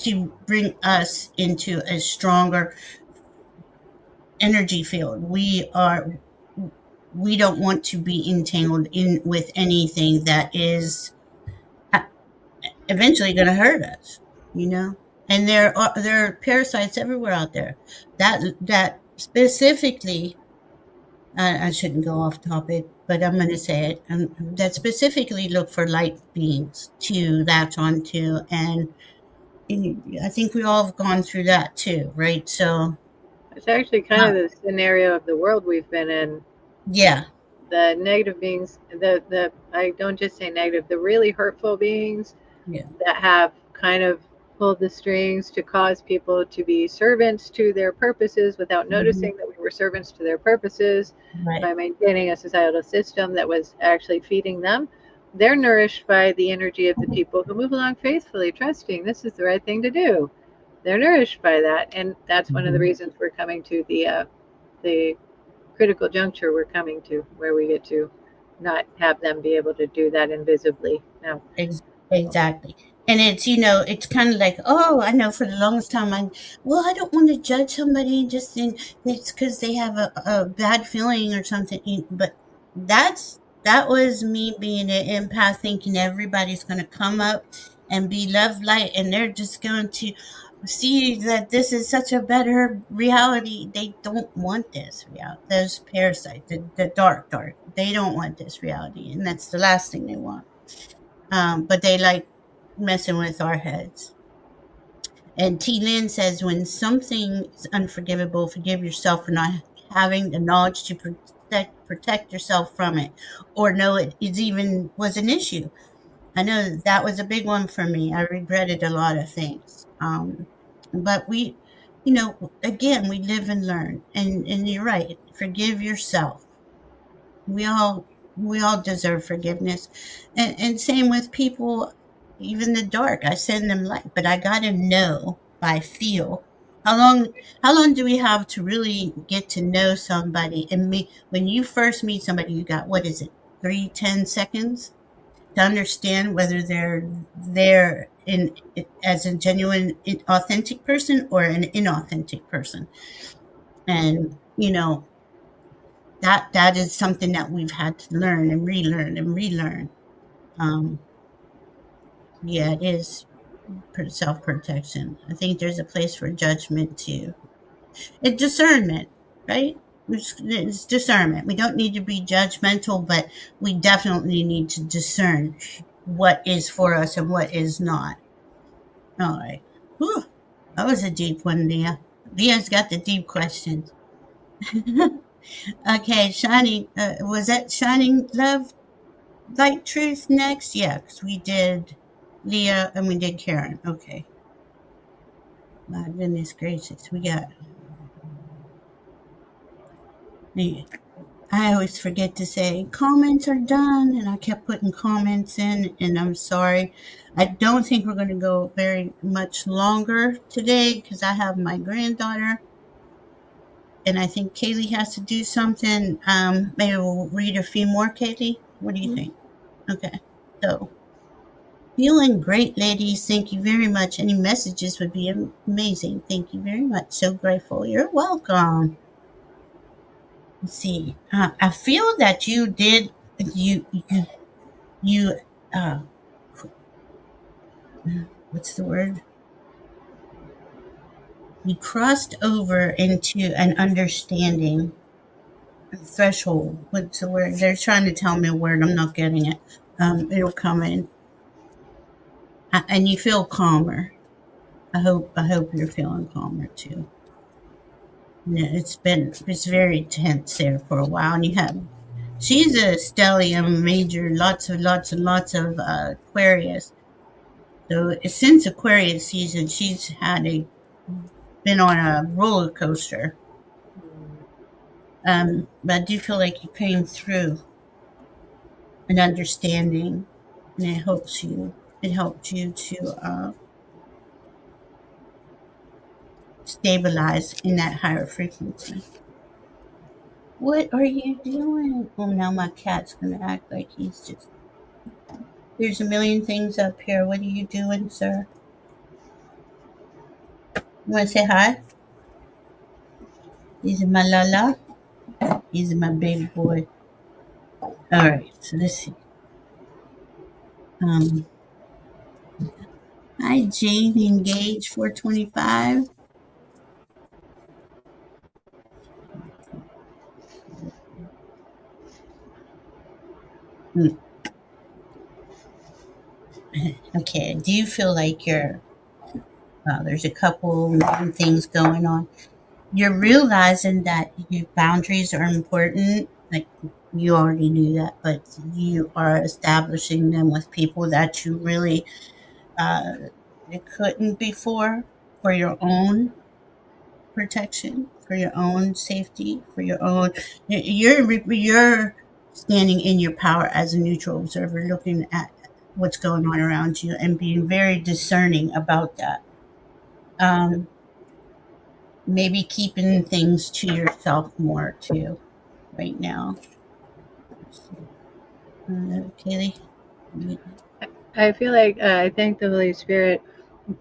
to bring us into a stronger energy field. We don't want to be entangled in with anything that is eventually going to hurt us, you know. And there are parasites everywhere out there. That specifically, I shouldn't go off topic, but I'm going to say it. That specifically look for light beings to latch onto, and I think we all have gone through that too, right? So, It's actually kind uh, of the scenario of the world we've been in. yeah, The negative beings, the I don't just say negative, the really hurtful beings yeah, that have kind of pulled the strings to cause people to be servants to their purposes without hmm, noticing that we were servants to their purposes right, by maintaining a societal system that was actually feeding them. They're nourished by the energy of the people who move along faithfully, trusting this is the right thing to do. They're nourished by that, and that's one of the hmm, reasons we're coming to the critical juncture we're coming to, where we get to not have them be able to do that invisibly. Now, exactly. And it's kind of like, oh, I know for the longest time, well, I don't want to judge somebody just in it's because they have a bad feeling or something. But that was me being an empath, thinking everybody's going to come up and be love light, and they're just going to see that this is such a better reality. They don't want this reality. Those parasites, the dark, they don't want this reality, and that's the last thing they want. But they like messing with our heads. And T. Lynn says, when something is unforgivable, forgive yourself for not having the knowledge to protect yourself from it, or know it is even was an issue. I know that was a big one for me. I regretted a lot of things. But again, we live and learn. And you're right. Forgive yourself. We all we all deserve forgiveness, and same with people. Even the dark, I send them light, but I gotta know by feel. How long do we have to really get to know somebody? And me, when you first meet somebody, you got, what is it, 3-10 seconds to understand whether they're there in as a genuine authentic person or an inauthentic person. And that is something that we've had to learn and relearn and relearn. Um, yeah, it is self protection. I think there's a place for judgment too. It's discernment, right? It's discernment. We don't need to be judgmental, but we definitely need to discern what is for us and what is not. All right. Whew, that was a deep one, Leah. Leah's got the deep questions. Okay, shining. Was that shining love? Light Truth next? Yeah, because we did Leah and we did Karen. Okay. My goodness gracious. We got. I always forget to say comments are done, and I kept putting comments in, and I'm sorry. I don't think we're going to go very much longer today because I have my granddaughter, and I think Kaylee has to do something. Maybe we'll read a few more, Kaylee. What do you think? Okay. So, feeling great, ladies. Thank you very much. Any messages would be amazing. Thank you very much. So grateful. You're welcome. Let's see. I feel that you did. You. Uh, what's the word? You crossed over into an understanding threshold. What's the word? They're trying to tell me a word. I'm not getting it. It'll come in, and you feel calmer. I hope you're feeling calmer too. Yeah, it's very tense there for a while, and she's a stellium major, lots and lots of Aquarius. So since Aquarius season, she's been on a roller coaster. But I do feel like you came through an understanding, and it helps you to stabilize in that higher frequency. What are you doing? Oh, now my cat's gonna act like he's just. There's a million things up here. What are you doing, sir? You want to say hi? He's my Lala. He's my baby boy. All right. So let's see. Um, Hi, Jane. Engaged 425. Hmm. Okay. Do you feel like there's a couple main things going on? You're realizing that your boundaries are important. Like you already knew that, but you are establishing them with people that you really uh, you couldn't before for your own protection, for your own safety, for your own. You're standing in your power as a neutral observer, looking at what's going on around you and being very discerning about that. Um, Maybe keeping things to yourself more too right now. Let's see. Kaylee? I feel like I thank the Holy Spirit.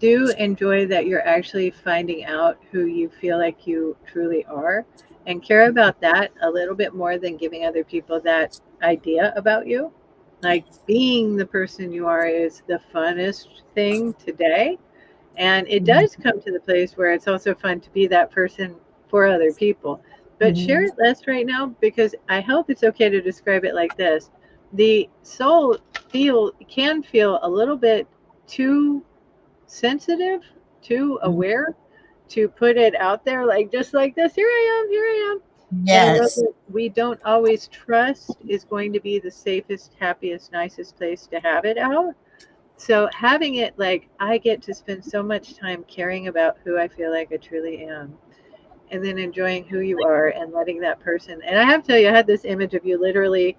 Do enjoy that you're actually finding out who you feel like you truly are and care about that a little bit more than giving other people that idea about you. Like being the person you are is the funnest thing today. And it does come to the place where it's also fun to be that person for other people. But share Mhm. it less right now because I hope it's okay to describe it like this. The soul can feel a little bit too sensitive, too Mhm. aware to put it out there like just like this. Here I am. In a way Yes. that we don't always trust is going to be the safest, happiest, nicest place to have it out. So having it like I get to spend so much time caring about who I feel like I truly am and then enjoying who you are and letting that person. And I have to tell you, I had this image of you literally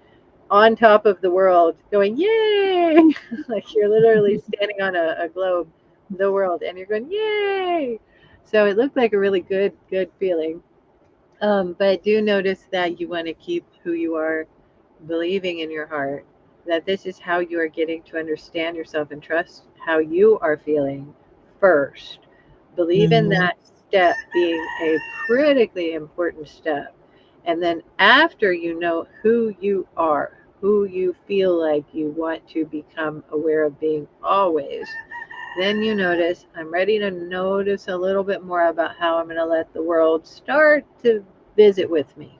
on top of the world going, yay! Like you're literally standing on a globe, the world, and you're going, yay! So it looked like a really good feeling. But do notice that you want to keep who you are, believing in your heart that this is how you are getting to understand yourself and trust how you are feeling first. Believe in Mhm. that step being a critically important step. And then after you know who you are, who you feel like you want to become aware of being always, then you notice I'm ready to notice a little bit more about how I'm going to let the world start to visit with me.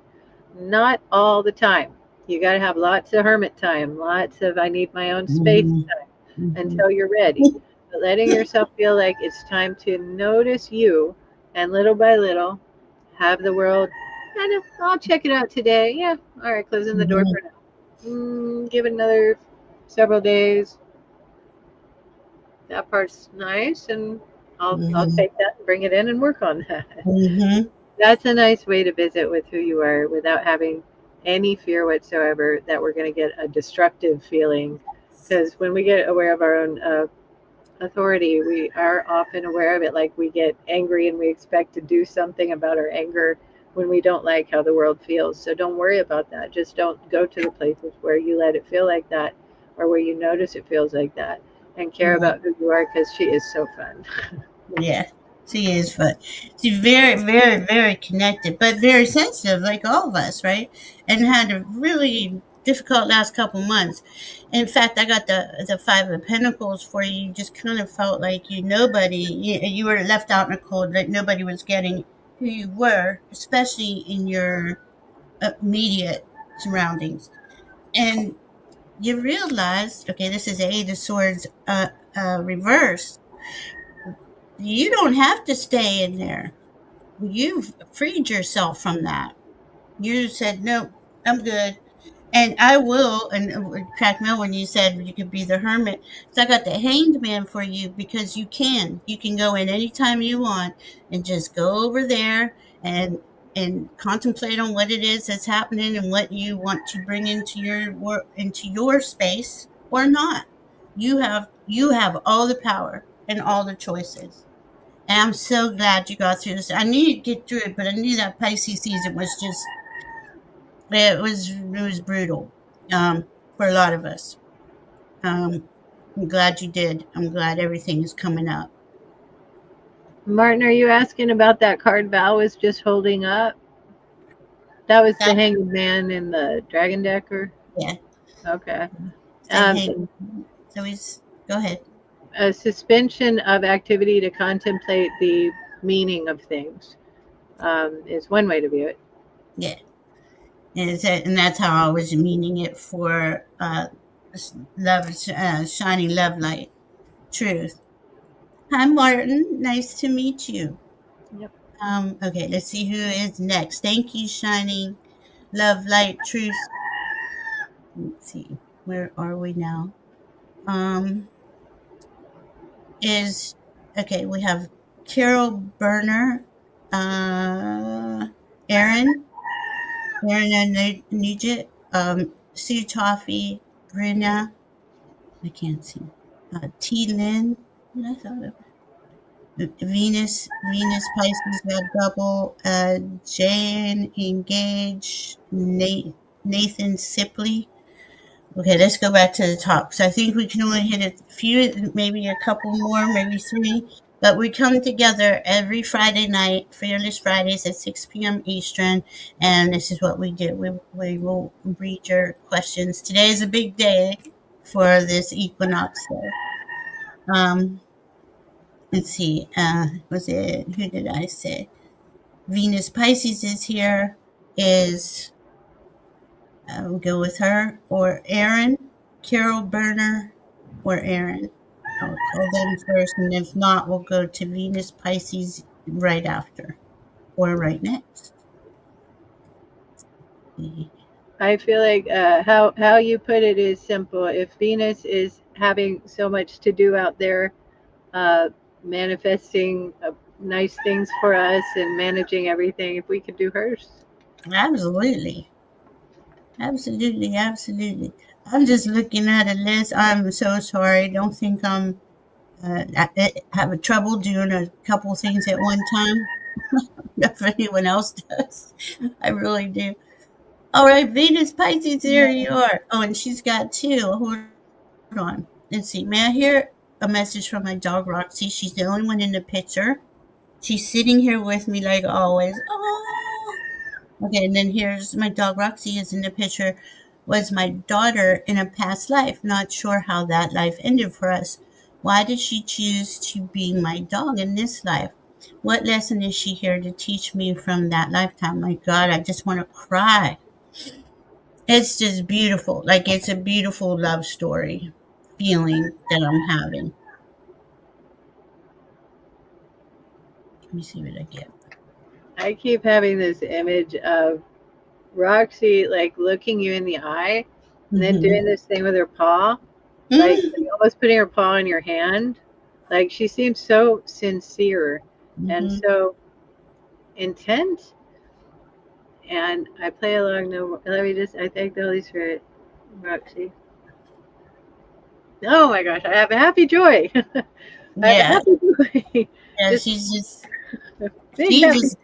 Not all the time. You got to have lots of hermit time, lots of I need my own space Mhm. time Mhm. until you're ready. But letting yourself feel like it's time to notice you and little by little have the world kind of, I'll check it out today. Yeah. All right. Closing the door Mhm. for now. Give it another several days. That part's nice. And I'll Mhm. take that and bring it in and work on that. Mhm. That's a nice way to visit with who you are without having any fear whatsoever that we're going to get a destructive feeling. Because when we get aware of our own authority, we are often aware of it. Like we get angry and we expect to do something about our anger when we don't like how the world feels. So don't worry about that. Just don't go to the places where you let it feel like that or where you notice it feels like that and care Right. about who you are because she is so fun. Yeah, she is, but she's very, very, very connected, but very sensitive, like all of us, right? And had a really difficult last couple months. In fact, I got the Five of Pentacles for you. You just kind of felt like you were left out in the cold, like nobody was getting who you were, especially in your immediate surroundings. And you realized, okay, this is Eight of Swords reverse. You don't have to stay in there. You've freed yourself from that. You said, no, I'm good. And I will, and it cracked me up when you said you could be the hermit. So I got the hanged man for you because you can. You can go in anytime you want and just go over there and contemplate on what it is that's happening and what you want to bring into your work into your space or not. You have all the power and all the choices. And I'm so glad you got through this. I knew you'd get through it, but I knew that Pisces season was just it was brutal for a lot of us. I'm glad you did. I'm glad everything is coming up. Martin, are you asking about that card Val was just holding up? That was the That, Hanged Man in the Dragon Decker. yeah, Okay. say Um, hey. So he's, go ahead. a suspension of activity to contemplate the meaning of things is one way to view it. Yeah. And that's how I was meaning it for love, shining love light, truth. Hi, Martin. Nice to meet you. Yep. Okay, let's see who is next. Thank you, shining love, light, truth. Let's see, where are we now? Um, is okay. We have Carol Berner, uh, Aaron, Aaron Nugent, Sue Toffee, Brina. I can't see. T. Lynn. What I thought of Venus Pisces got double. Jane Engage, Nathan Sipley. Okay, let's go back to the top. So I think we can only hit a few, maybe a couple more, maybe three. But we come together every Friday night, Fearless Fridays at 6 p.m. Eastern, and this is what we do. We will read your questions. Today is a big day for this equinox. So, um, let's see. Was it, who did I say? Venus Pisces is here. Is we'll go with her or Aaron, Carol Berner, or Aaron. I'll call them first, and if not, we'll go to Venus Pisces right after or right next. I feel like how you put it is simple. If Venus is having so much to do out there, uh, manifesting nice things for us and managing everything, if we could do hers. Absolutely, absolutely, absolutely. I'm just looking at a list. I'm so sorry. Don't think I have a trouble doing a couple things at one time. If anyone else does, I really do. All right, Venus Pisces, here you are. Oh, and she's got two. Hold on. Let's see. May I hear a message from my dog, Roxy? She's the only one in the picture. She's sitting here with me like always. Oh. Okay, and then here's my dog, Roxy, is in the picture. Was my daughter in a past life. Not sure how that life ended for us. Why did she choose to be my dog in this life? What lesson is she here to teach me from that lifetime? My God, I just want to cry. It's just beautiful. Like it's a beautiful love story feeling that I'm having. Let me see what I get. I keep having this image of Roxy like looking you in the eye and then Mm-hmm. doing this thing with her paw, like Mm-hmm. almost putting her paw in your hand. Like she seems so sincere and Mm-hmm. so intent. And I play along. No, let me just. I thank the Holy Spirit, Roxy. Oh my gosh, I have a happy joy. I have a Yeah. happy joy. Yeah. Just She's just, big she happy. just,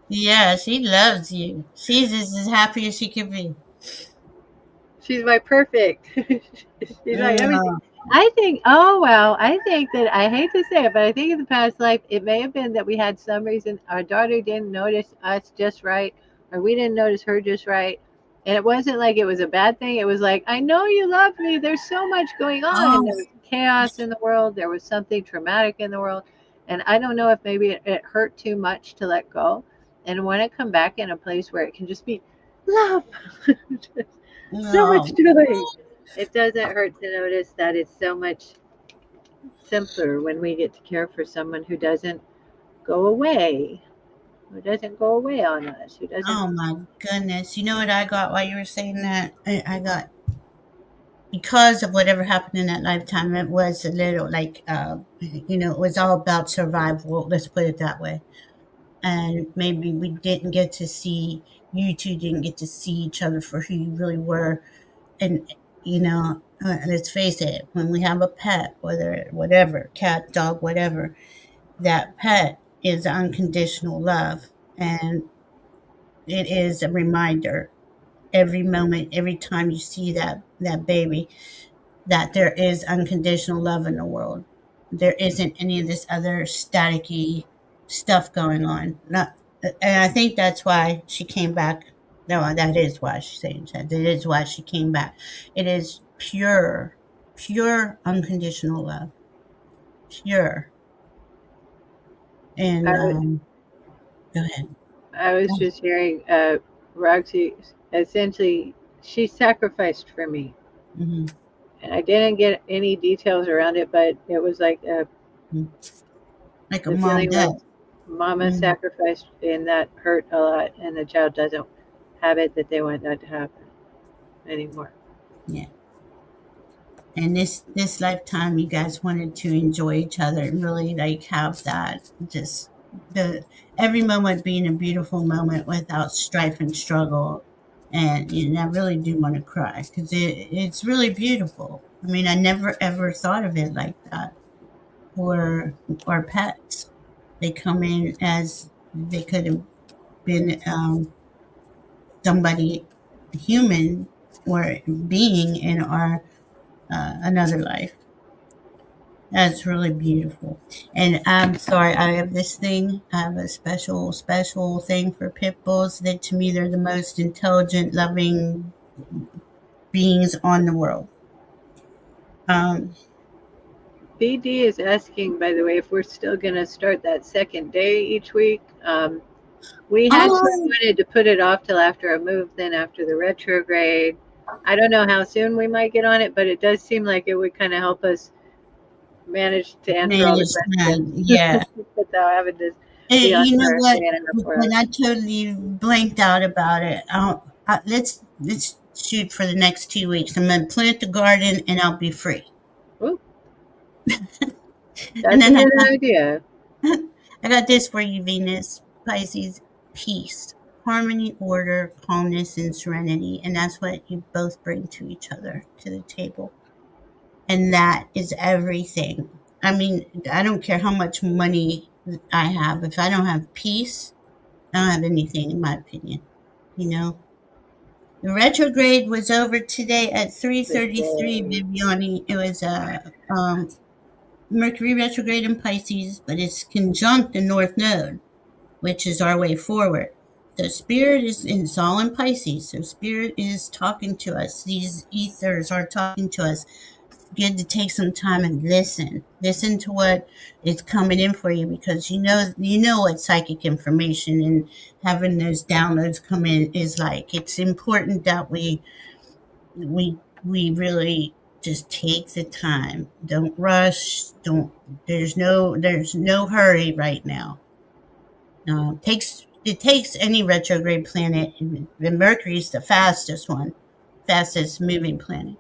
yeah, she loves you. She's just as happy as she could be. She's my perfect. She's like everything. Mm, I think, oh, well, I think that I hate to say it, but I think in the past life, it may have been that we had some reason our daughter didn't notice us just right, or we didn't notice her just right. And it wasn't like it was a bad thing. It was like, I know you love me. There's so much going on. oh, There was chaos in the world, there was something traumatic in the world. And I don't know if maybe it hurt too much to let go. And when it come back in a place where it can just be love. So much no. joy. It doesn't hurt to notice that it's so much simpler when we get to care for someone who doesn't go away, who doesn't go away on us, who doesn't. Oh my goodness. You know what I got while you were saying that? I got, because of whatever happened in that lifetime, it was a little like, it was all about survival. Let's put it that way. And maybe we didn't get to see, you two didn't get to see each other for who you really were. And, let's face it, when we have a pet, whether, whatever, cat, dog, whatever, that pet is unconditional love. And it is a reminder every moment, every time you see that baby, that there is unconditional love in the world. There isn't any of this other staticky. stuff going on. Not, and I think that's why she came back. No, that is why she's saying that. It is why she came back. It is pure, pure unconditional love. Pure. I, And w- go ahead. I was just hearing Roxy essentially she sacrificed for me, Hmm. and I didn't get any details around it, but it was like Like a the mom feeling does. was Mama Mm, sacrificed, and that hurt a lot, and the child doesn't have it that they want that to happen anymore. yeah. And this lifetime, you guys wanted to enjoy each other and really like have that just the every moment being a beautiful moment without strife and struggle. And I really do want to cry because it's really beautiful. I mean, I never ever thought of it like that for our pets. They come in as they could have been somebody human or being in our another life. That's really beautiful. And I'm sorry, I have this thing. I have a special, special thing for pit bulls that to me they're the most intelligent, loving beings on the world. Um, BD is asking, by the way, if we're still going to start that second day each week. We had sort of oh, wanted to put it off till after a move, then after the retrograde. I don't know how soon we might get on it, but it does seem like it would kind of help us manage to answer man, all the it's not, questions yeah. without having to be on You know for what? 3.5 When I hours. totally blanked out about it, let's shoot for the next 2 weeks. I'm gonna plant the garden and I'll be free. Ooh, And that's a then good idea. I got this for you, Venus, Pisces, peace, harmony, order, calmness, and serenity. And that's what you both bring to each other, to the table. And that is everything. I mean, I don't care how much money I have. If I don't have peace, I don't have anything, in my opinion. You know? The retrograde was over today at Today. 3:33, Viviani. It was Mercury retrograde in Pisces, but it's conjunct the North Node, which is our way forward. So spirit is in it's all in Pisces. So spirit is talking to us. These ethers are talking to us. Good to take some time and listen. Listen to what is coming in for you because you know what psychic information and having those downloads come in is like. It's important that we really just take the time. Don't rush. Don't there's no hurry right now. It takes any retrograde planet, and Mercury's the fastest one, fastest moving planet.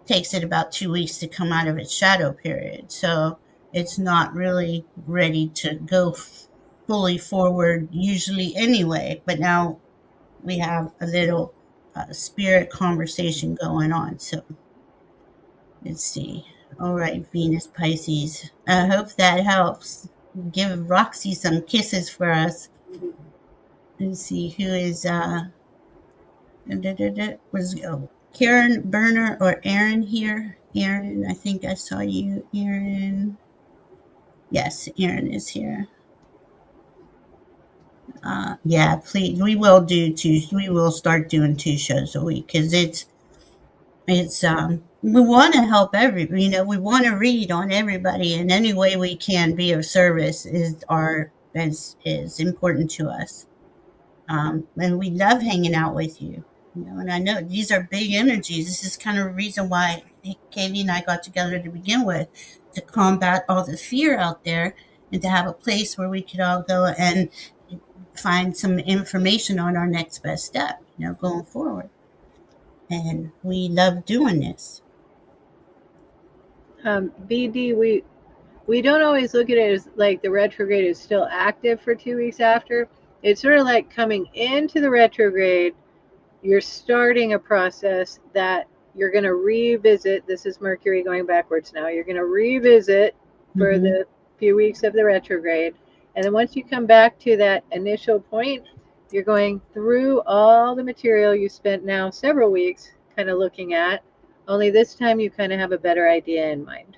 Takes it about 2 weeks to come out of its shadow period, so it's not really ready to go fully forward usually anyway. But now we have a little spirit conversation going on. So let's see. All right, Venus Pisces. I hope that helps. Give Roxy some kisses for us. Let's see who is was Karen Berner or Aaron here? Aaron, I think I saw you. Aaron, yes, Aaron is here. Yeah, please, we will do two. We will start doing 2 shows a week because it's we want to help we want to read on everybody, and any way we can be of service is important to us. And we love hanging out with you. And I know these are big energies. This is kind of a reason why Katie and I got together to begin with, to combat all the fear out there and to have a place where we could all go and find some information on our next best step, going forward. And we love doing this. BD, we don't always look at it as like the retrograde is still active for 2 weeks after. It's sort of like coming into the retrograde, you're starting a process that you're going to revisit. This is Mercury going backwards now. You're going to revisit for Mm-hmm. the few weeks of the retrograde. And then once you come back to that initial point, you're going through all the material you spent now several weeks kind of looking at, only this time you kind of have a better idea in mind.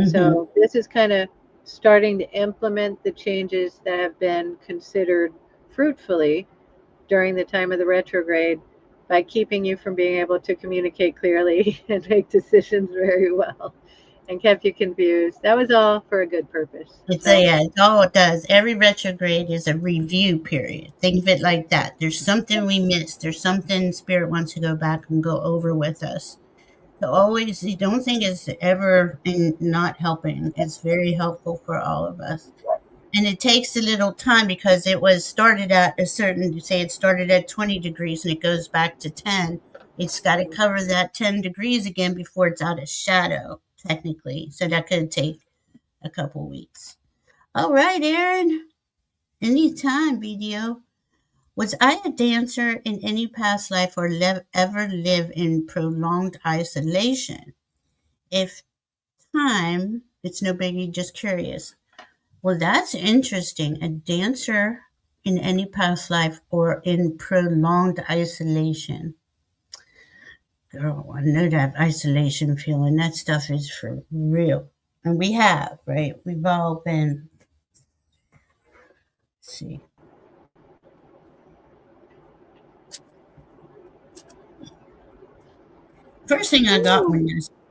Mm-hmm. So this is kind of starting to implement the changes that have been considered fruitfully during the time of the retrograde by keeping you from being able to communicate clearly and make decisions very well and kept you confused. That was all for a good purpose. It's a, So, yeah, it's all it does. Every retrograde is a review period. Think of it like that. There's something we missed. There's something spirit wants to go back and go over with us. So always, you don't think it's ever not helping. It's very helpful for all of us. And it takes a little time because it was started at a certain, say it started at 20 degrees and it goes back to 10. It's got to cover that 10 degrees again before it's out of shadow, technically. So that could take a couple weeks. All right, Aaron. Anytime, BDO. Was I a dancer in any past life or ever live in prolonged isolation? If time, it's no biggie, just curious. Well, that's interesting. A dancer in any past life or in prolonged isolation. Girl, I know that isolation feeling. That stuff is for real. And we have, right? We've all been, let's see. First thing I got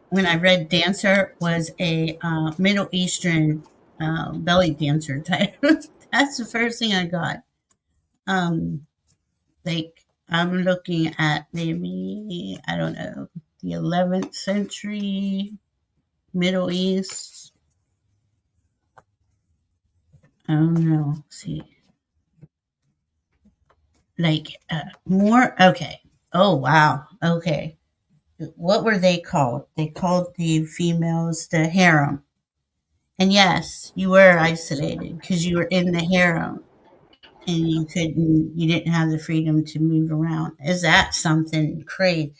when I read dancer was a Middle Eastern belly dancer type. That's the first thing I got. Um, like I'm looking at maybe I don't know the 11th century Middle East. I don't know. See, like more. Okay. Oh wow. Okay. What were they called? They called the females the harem. And yes, you were isolated because you were in the harem and you didn't have the freedom to move around. Is that something crazy?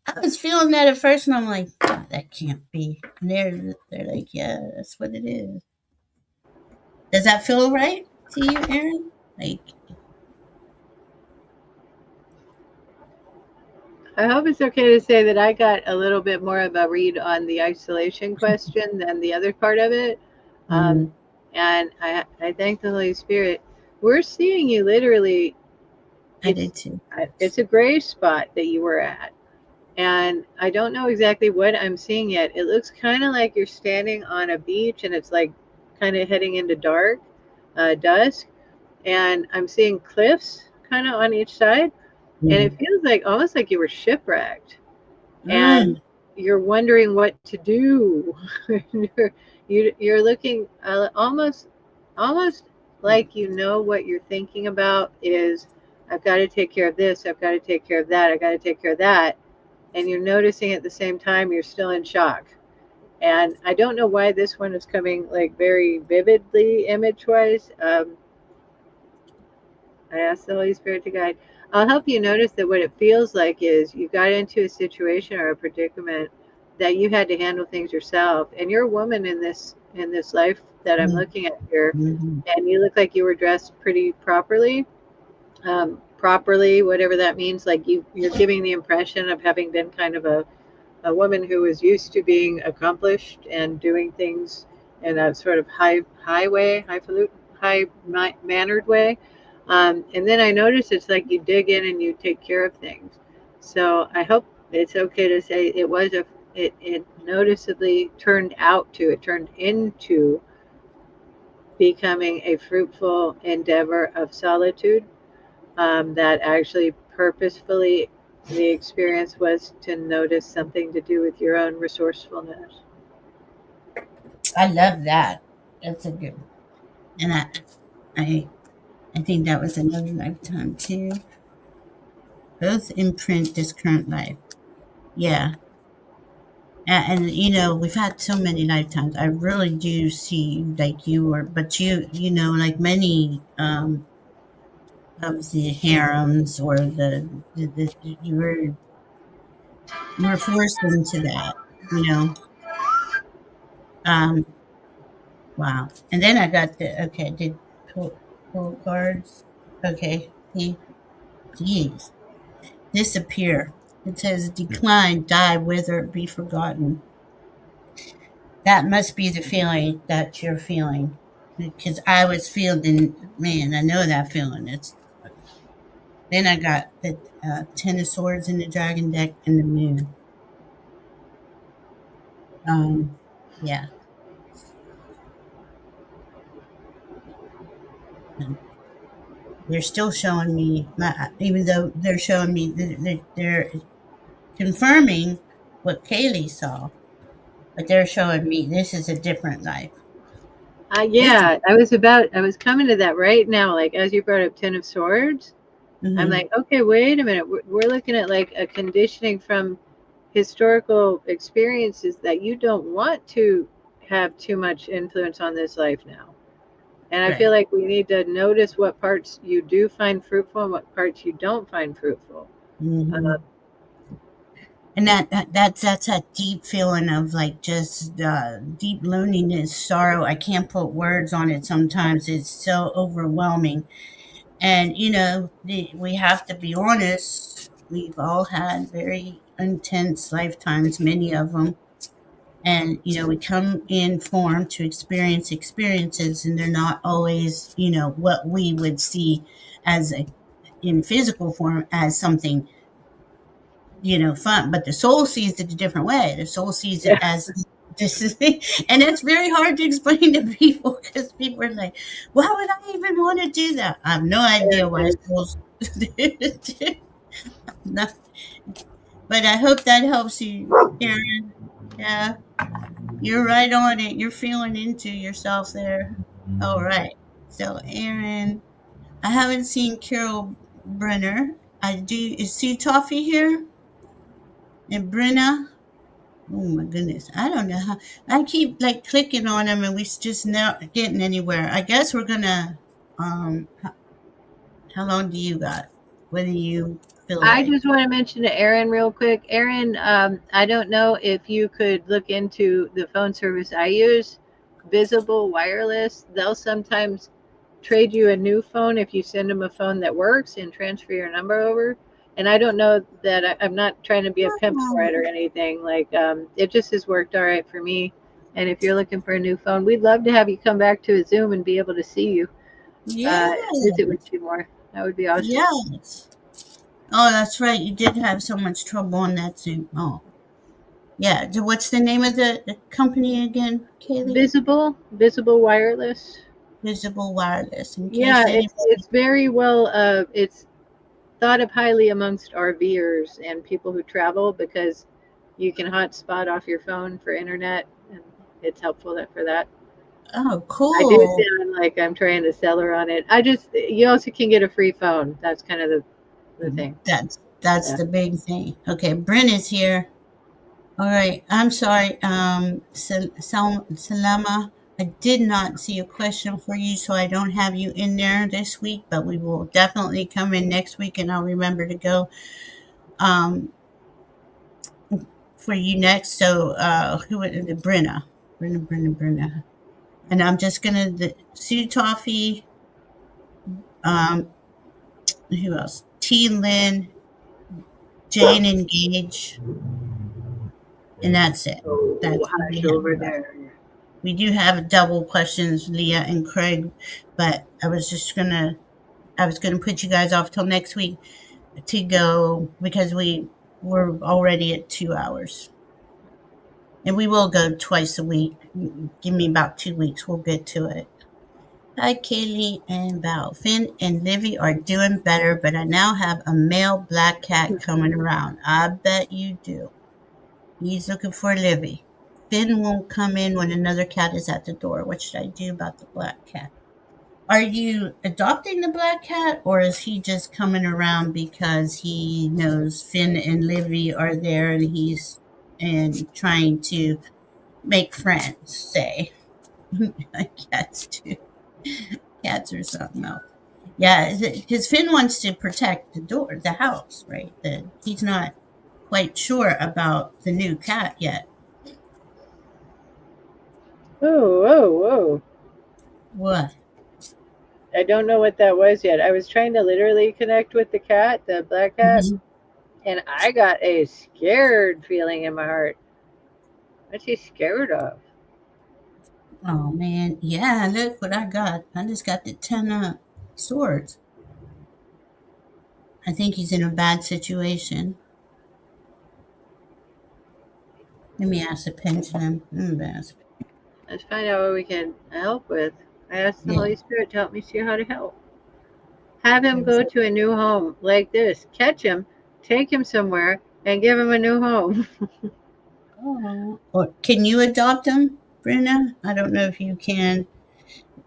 I was feeling that at first, and I'm like, "Oh, that can't be." And they're like, "Yeah, that's what it is." Does that feel right to you, Aaron? Like, I hope it's okay to say that I got a little bit more of a read on the isolation question than the other part of it. Um, mm, and I thank the Holy Spirit. We're seeing you literally. I did too. It's a gray spot that you were at. And I don't know exactly what I'm seeing yet. It looks kind of like you're standing on a beach and it's like kind of heading into dark, dusk. And I'm seeing cliffs kind of on each side. And it Mm, feels like almost like you were shipwrecked mm, and you're wondering what to do. You're looking almost like you know what you're thinking about is I've got to take care of this, I've got to take care of that, I've got to take care of that, and you're noticing at the same time you're still in shock. And I don't know why this one is coming like very vividly image wise. I ask the Holy Spirit to guide. I'll help you notice that what it feels like is you got into a situation or a predicament that you had to handle things yourself. And you're a woman in this life that I'm mm, looking at here, mm, and you look like you were dressed pretty properly. Properly, whatever that means, like you're giving the impression of having been kind of a woman who was used to being accomplished and doing things in a sort of high way, high mannered way. And then I notice it's like you dig in and you take care of things. So I hope it's okay to say it noticeably it turned into becoming a fruitful endeavor of solitude, that actually purposefully the experience was to notice something to do with your own resourcefulness. I love that. That's a good. And I, I think that was another lifetime too. Both imprint this current life. Yeah. And you know, we've had so many lifetimes. I really do see you like you were, but you know, like many of the harems or you were forced into that, you know. Um, wow. And then I got the okay, did pull cards. Okay, see, jeez, disappear. It says decline, die, wither, be forgotten. That must be the feeling that you're feeling. Because I was feeling, man, I know that feeling. It's then I got the Ten of Swords in the Dragon deck and the Moon. Um, yeah, and they're still showing me my, even though they're showing me they're confirming what Kaylee saw, but they're showing me this is a different life. This is, Yeah, I was coming to that right now. Like as you brought up Ten of Swords, I'm mm-hmm, like, okay, wait a minute. We're looking at like a conditioning from historical experiences that you don't want to have too much influence on this life now. And I feel right. like we need to notice what parts you do find fruitful and what parts you don't find fruitful. Uh, Mm-hmm. And that's that deep feeling of like just deep loneliness, sorrow. I can't put words on it. Sometimes it's so overwhelming. And we have to be honest. We've all had very intense lifetimes, many of them. And we come in form to experience experiences, and they're not always what we would see as in physical form as something fun, but the soul sees it a different way. The soul sees it yeah, as this is, and it's very hard to explain to people because people are like, "Why would I even want to do that?" I have no idea it why is. souls. No, but I hope that helps you, Aaron. Yeah, you're right on it. You're feeling into yourself there. All right. So, Aaron, I haven't seen Carol Brenner. I do. Is Sue Toffee here? And Brenna? Oh my goodness. I don't know how. I keep like clicking on them and we just not getting anywhere. I guess we're gonna, how long do you got? What do you feel I like? just want to mention to Erin real quick. Erin, I don't know if you could look into the phone service I use, Visible Wireless. They'll sometimes trade you a new phone if you send them a phone that works and transfer your number over. And I don't know that I'm not trying to be a pimp for Oh, it or anything. Like, it just has worked all right for me. And if you're looking for a new phone, we'd love to have you come back to a Zoom and be able to see you, yeah. visit with you more. That would be awesome. Yes. Oh, that's right. You did have so much trouble on that Zoom. Oh, yeah. What's the name of the company again, Kaylee? Visible Wireless. Visible Wireless. In Yeah, case it's anybody. very well. It's thought of highly amongst RVers and people who travel because you can hotspot off your phone for internet, and it's helpful that for that. Oh, I do cool. sound like I'm trying to sell her on it. I just you also can get a free phone. That's kind of the thing. That's Yeah. the big thing. Okay, Bryn is here. All right. I'm sorry, Salama. I did not see a question for you, so I don't have you in there this week, but we will definitely come in next week, and I'll remember to go um, for you next. So, who would the Brenna. And I'm just gonna Sue Toffee. Um, who else? T. Lynn, Jane Engage, and that's it. Oh, That's what we hush have over left. there. We do have double questions, Leah and Craig, but I was gonna put you guys off till next week to go because we're already at 2 hours, and we will go twice a week. Give me about 2 weeks, we'll get to it. Hi, Kaylee and Val. Finn and Livy are doing better, but I now have a male black cat coming around. I bet you do. He's looking for Livy. Finn won't come in when another cat is at the door. What should I do about the black cat? Are you adopting the black cat, or is he just coming around because he knows Finn and Livy are there and he's and trying to make friends? Say, cats too. Cats or something else. Yeah, because Finn wants to protect the door, the house, right? He's not quite sure about the new cat yet. Oh, whoa, whoa. What? I don't know what that was yet. I was trying to literally connect with the cat, the black cat, Mhm. and I got a scared feeling in my heart. What's he scared of? Oh man, yeah. Look what I got. I just got the 10 swords. I think he's in a bad situation. Let me ask the pendulum. Let's find out what we can help with. I ask the Yeah. Holy Spirit to help me see how to help. Have him There's- go to a new home like this. Catch him, take him somewhere, and give him a new home. Oh, or can you adopt him, Brenda? I don't know if you can.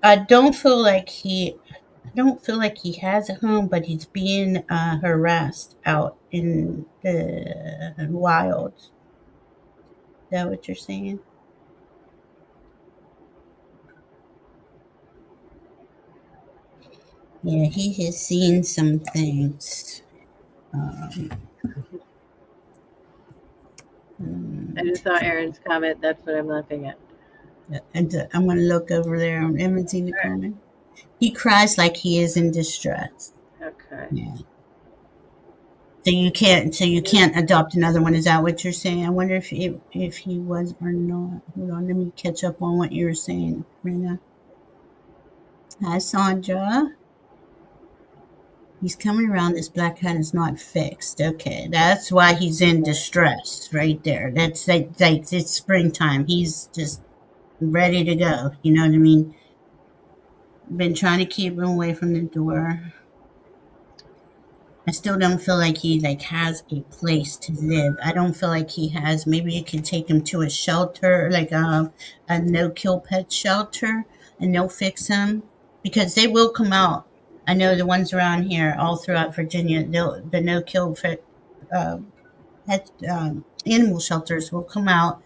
I don't feel like he. I don't feel like he has a home, but he's being harassed out in the wild. Is that what you're saying? Yeah, he has seen some things. Um, I just saw Aaron's comment. That's what I'm laughing at. and I'm going to look over there on Emmons in the comment. He cries like he is in distress. Okay. Yeah. So you can't adopt another one. Is that what you're saying? I wonder if he was or not. Hold on, let me catch up on what you were saying, Rena. Hi, Sandra. He's coming around. This black hat is not fixed. Okay, that's why he's in distress right there. That's like it's springtime. He's just ready to go. You know what I mean? Been trying to keep him away from the door. I still don't feel like he like has a place to live. I don't feel like he has. Maybe you could take him to a shelter, like a no kill pet shelter, and they'll fix him because they will come out. I know the ones around here, all throughout Virginia, the no kill uh, pet animal shelters will come out,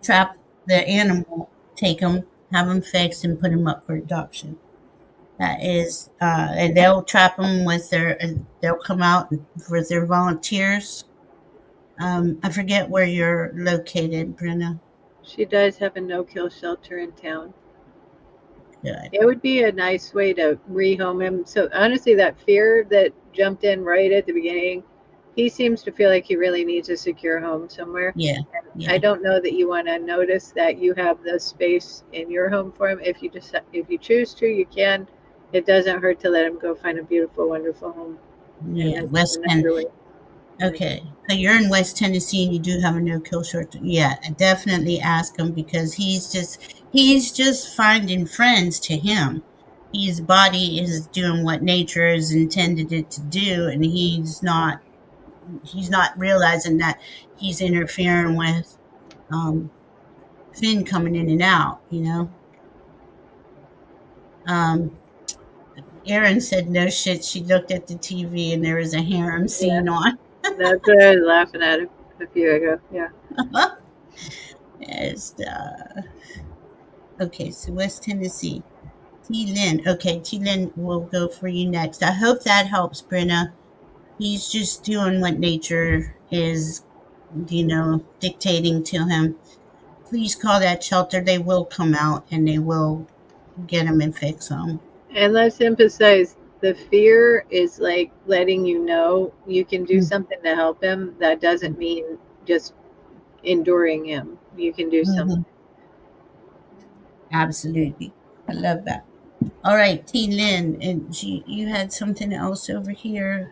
trap the animal, take him, have him fixed, and put him up for adoption. That is, and they'll trap them with they'll come out with their volunteers. I forget where you're located, Bruna. She does have a no-kill shelter in town. Good. It would be a nice way to rehome him. So honestly, that fear that jumped in right at the beginning, he seems to feel like he really needs a secure home somewhere. Yeah, I yeah, don't know that you want to notice that you have the space in your home for him. If you choose to, you can. It doesn't hurt to let him go find a beautiful, wonderful home, and yeah. that's West End. another way. Okay, so you're in West Tennessee and you do have a no kill short. Yeah, definitely ask him because he's just finding friends to him. His body is doing what nature has intended it to do, and he's not realizing that he's interfering with um, Finn coming in and out. Um, Erin said no shit. She looked at the TV and there was a harem Yeah, scene on. that's what I was laughing at a few ago. Yeah. Yes, okay, so West Tennessee. T. Lynn. Okay, T. Lynn will go for you next. I hope that helps, Brenna. He's just doing what nature is, dictating to him. Please call that shelter. They will come out and they will get him and fix him. And let's emphasize the fear is like letting you know you can do something to help him. That doesn't mean just enduring him. You can do something. Mm-hmm. Absolutely. I love that. All right, T. Lynn, and you had something else over here.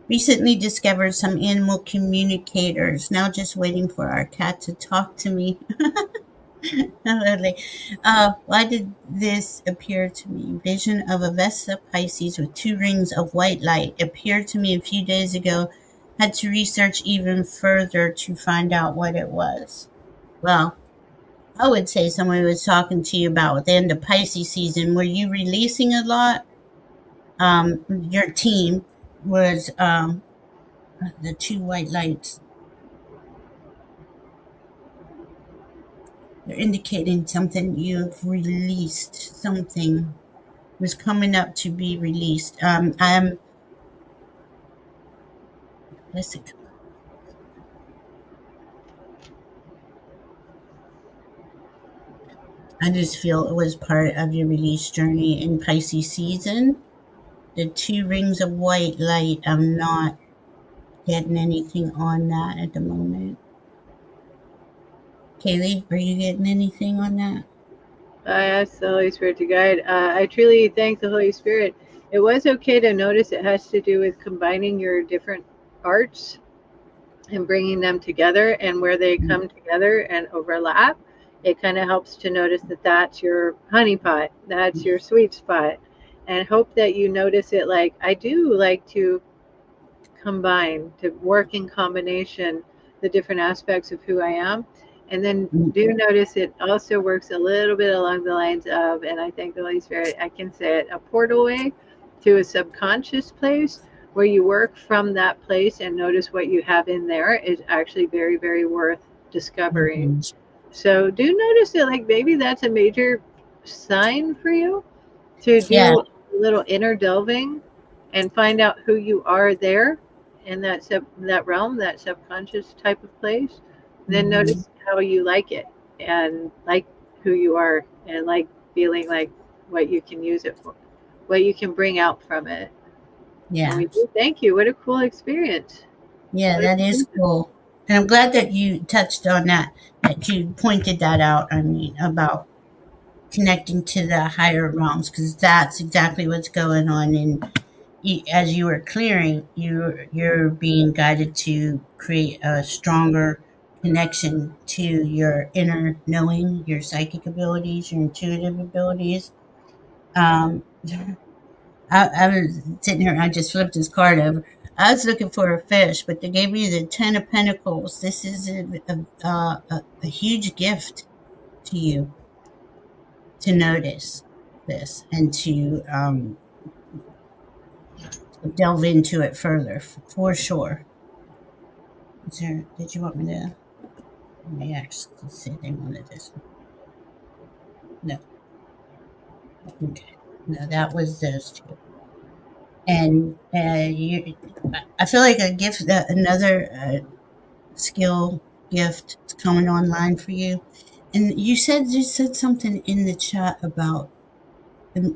Recently discovered some animal communicators. Now just waiting for our cat to talk to me. Lovely. Why did this appear to me? Vision of a Vesta Pisces with 2 rings of white light appeared to me a few days ago. Had to research even further to find out what it was. Well, I would say someone was talking to you about within the Pisces season. Were you releasing a lot? Your team was the 2 white lights. They're indicating something you've released, something was coming up to be released. Let's see, I just feel it was part of your release journey in Pisces season. The 2 rings of white light, I'm not getting anything on that at the moment. Kaylee, are you getting anything on that? I asked the Holy Spirit to guide. I truly thank the Holy Spirit. It was okay to notice it has to do with combining your different arts and bringing them together, and where they come together and overlap. It kind of helps to notice that that's your honey pot, that's your sweet spot, and hope that you notice it. Like, I do like to combine, to work in combination, the different aspects of who I am. And then do notice it also works a little bit along the lines of, and I thank the Holy Spirit, I can say it, a portal way to a subconscious place where you work from that place and notice what you have in there is actually very, very worth discovering. Mhm. So do notice it, like maybe that's a major sign for you to Yeah. do a little inner delving and find out who you are there in that realm, that subconscious type of place. Then Mhm. notice how you like it and like who you are and like feeling like what you can use it for, what you can bring out from it. And Yeah. we do thank you. What a cool experience. Yeah, What a that cool is cool. And I'm glad that you touched on that, that you pointed that out. I mean, about connecting to the higher realms, because that's exactly what's going on. And as you were clearing, you're being guided to create a stronger connection to your inner knowing, your psychic abilities, your intuitive abilities. Um, I was sitting here and I just flipped his card over. I was looking for a fish, but they gave me the Ten of Pentacles. This is a huge gift to you to notice this and to delve into it further, for sure. Is there, did you want me to? Let me actually say they wanted this one. No. Okay. No, that was those two. And I feel like a gift, another skill gift is coming online for you. And you said something in the chat about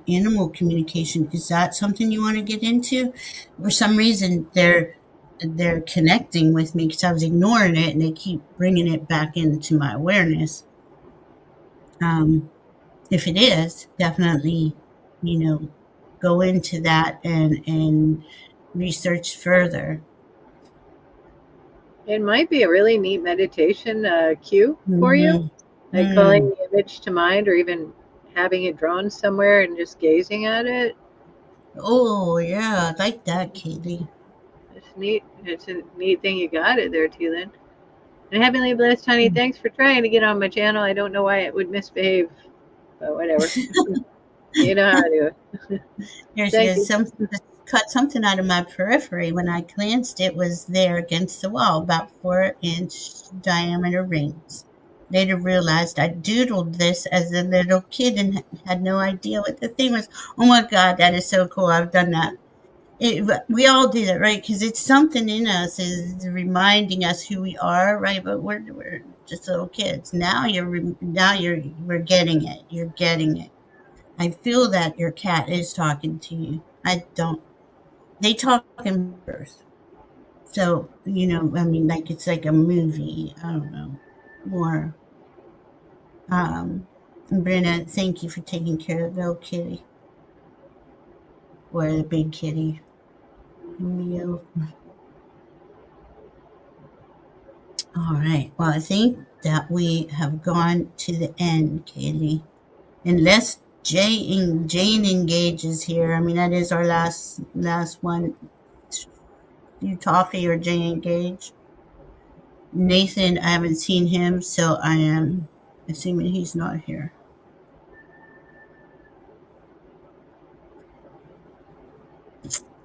animal communication. Is that something you want to get into? For some reason, they're connecting with me because I was ignoring it, and they keep bringing it back into my awareness. Um, if it is, definitely, you know, go into that and research further. It might be a really neat meditation cue for you, Mm-hmm. like calling the image to mind or even having it drawn somewhere and just gazing at it. Oh yeah, I like that, Katie. It's neat. It's a neat thing you got it there, Teelan. And Heavenly Blessed Honey, thanks for trying to get on my channel. I don't know why it would misbehave, but whatever. You know how I do it. Here she Thank is. you. Something just cut something out of my periphery. When I glanced, it was there against the wall, about 4-inch diameter rings. Later realized I doodled this as a little kid and had no idea what the thing was. Oh my God, that is so cool. I've done that. We all do that, right? Because it's something in us is reminding us who we are, right? But we're just little kids. We're getting it. You're getting it. I feel that your cat is talking to you. I don't. They talk in bursts. So, I mean, like it's like a movie. I don't know. More. Brenna, thank you for taking care of the little kitty or the big kitty. Meow. All right. Well, I think that we have gone to the end, Kaylee. Unless Jane engages here. I mean, that is our last one. You Toffee or Jane engage. Nathan, I haven't seen him, so I am assuming he's not here.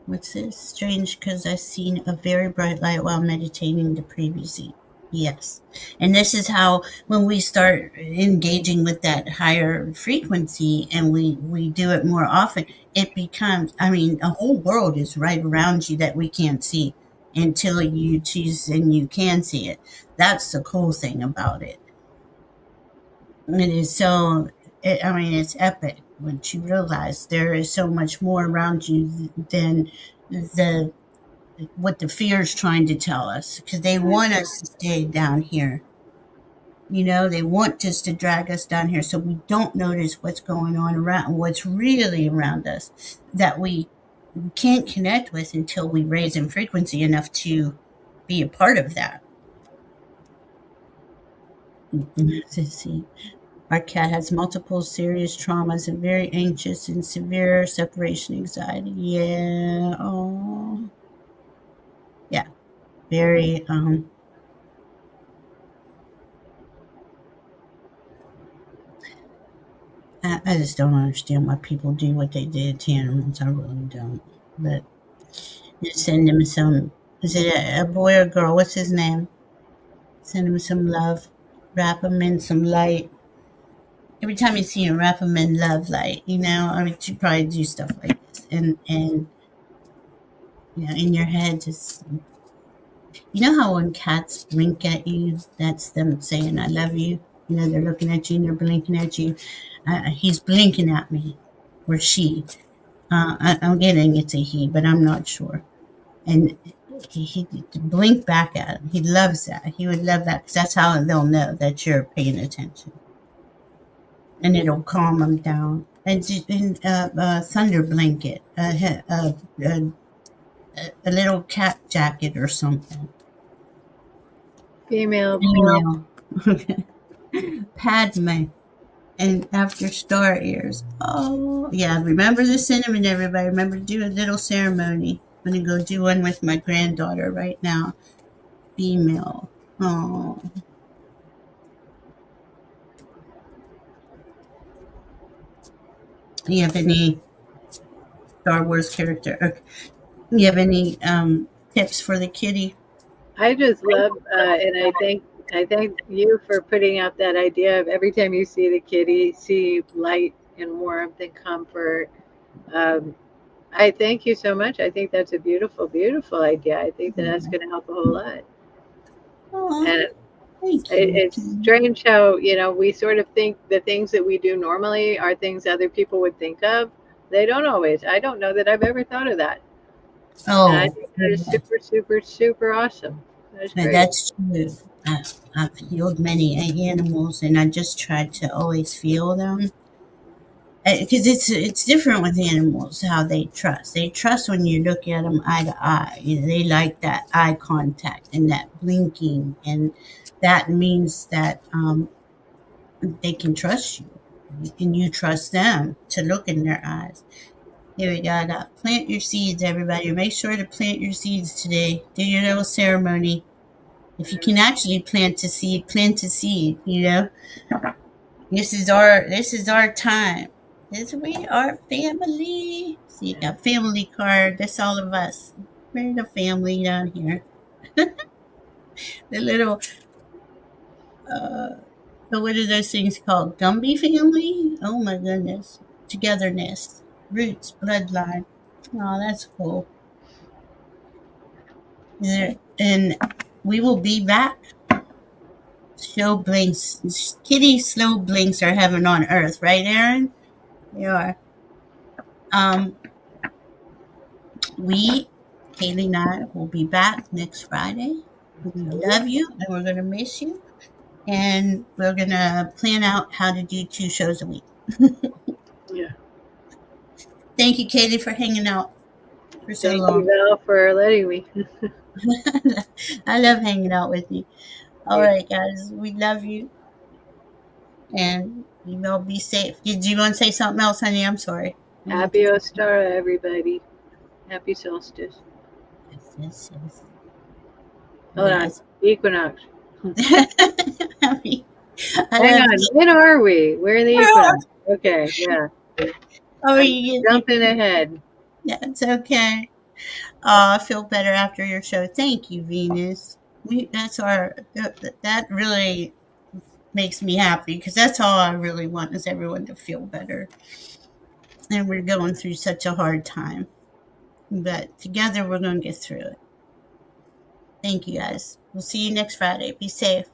What's this? Strange because I've seen a very bright light while meditating the previous evening. Yes. And this is how, when we start engaging with that higher frequency and we do it more often, it becomes, I mean, a whole world is right around you that we can't see until you choose and you can see it. That's the cool thing about it. It is so, I mean, it's epic once you realize there is so much more around you than the what the fear is trying to tell us because they want us to stay down here. They want just to drag us down here so we don't notice what's going on around, what's really around us, that we can't connect with until we raise in frequency enough to be a part of that. Let's see. Our cat has multiple serious traumas and very anxious and severe separation anxiety. Yeah. Oh, yeah. Very. I just don't understand why people do what they did to animals. I really don't. But just send him some. Is it a boy or girl? What's his name? Send him some love. Wrap him in some light. Every time you see him, wrap him in love light. I mean, you probably do stuff like this, and in your head, just how when cats blink at you, that's them saying "I love you." They're looking at you and they're blinking at you. He's blinking at me, or she. I'm getting it's a he, but I'm not sure. And he blink back at him. He loves that. He would love that because that's how they'll know that you're paying attention, and it'll calm them down. And thunder blanket, a little cat jacket or something. Female. Female. Okay. Padme. And after star ears. Oh, yeah. Remember the cinnamon, everybody. Remember to do a little ceremony. I'm going to go do one with my granddaughter right now. Female. Oh. Do you have any Star Wars character? Or, you have any tips for the kitty? I just love, and I thank you for putting out that idea of every time you see the kitty, see light and warmth and comfort. Um, I thank you so much. I think that's a beautiful, beautiful idea. I think that that's going to help a whole lot. Oh, And thank you. it's strange how we sort of think the things that we do normally are things other people would think of. They don't always. I don't know that I've ever thought of that, and I Oh, think that is super, super, super awesome. That's great. that's true. I've healed many animals, and I just try to always feel them. Because it's different with animals how they trust. They trust when you look at them eye to eye. They like that eye contact and that blinking, and that means that they can trust you, and you trust them to look in their eyes. Here we gotta plant your seeds, everybody. Make sure to plant your seeds today. Do your little ceremony. If you can actually plant a seed, plant a seed. This is our time. We are family. See, you got family card. That's all of us. We're the family down here. The little what are those things called? Gumby family? Oh my goodness. Togetherness. Roots, bloodline. Oh, that's cool. And we will be back. Show blinks. Kitty slow blinks are heaven on earth, right, Aaron? They are. Um, we, Kaylee and I, will be back next Friday. We love you and we're going to miss you. And we're going to plan out how to do 2 shows a week. Yeah. Thank you, Kaylee, for hanging out for so Thank you, long. Val, for letting me. I love hanging out with you. All Me right, guys, we love you. And you all be safe. Did you want to say something else, honey? I'm sorry. I didn't mean to Happy cut Ostara, everybody. Happy solstice. you. Yes, yes, Hold on. yes. Equinox. I mean, I Hang love on. When are we? We're in the equinox. Okay, yeah. Oh, I'm you, jumping ahead. yeah, it's okay. I feel better after your show. Thank you, Venus. That really makes me happy because that's all I really want is everyone to feel better. And we're going through such a hard time, but together we're going to get through it. Thank you, guys. We'll see you next Friday. Be safe.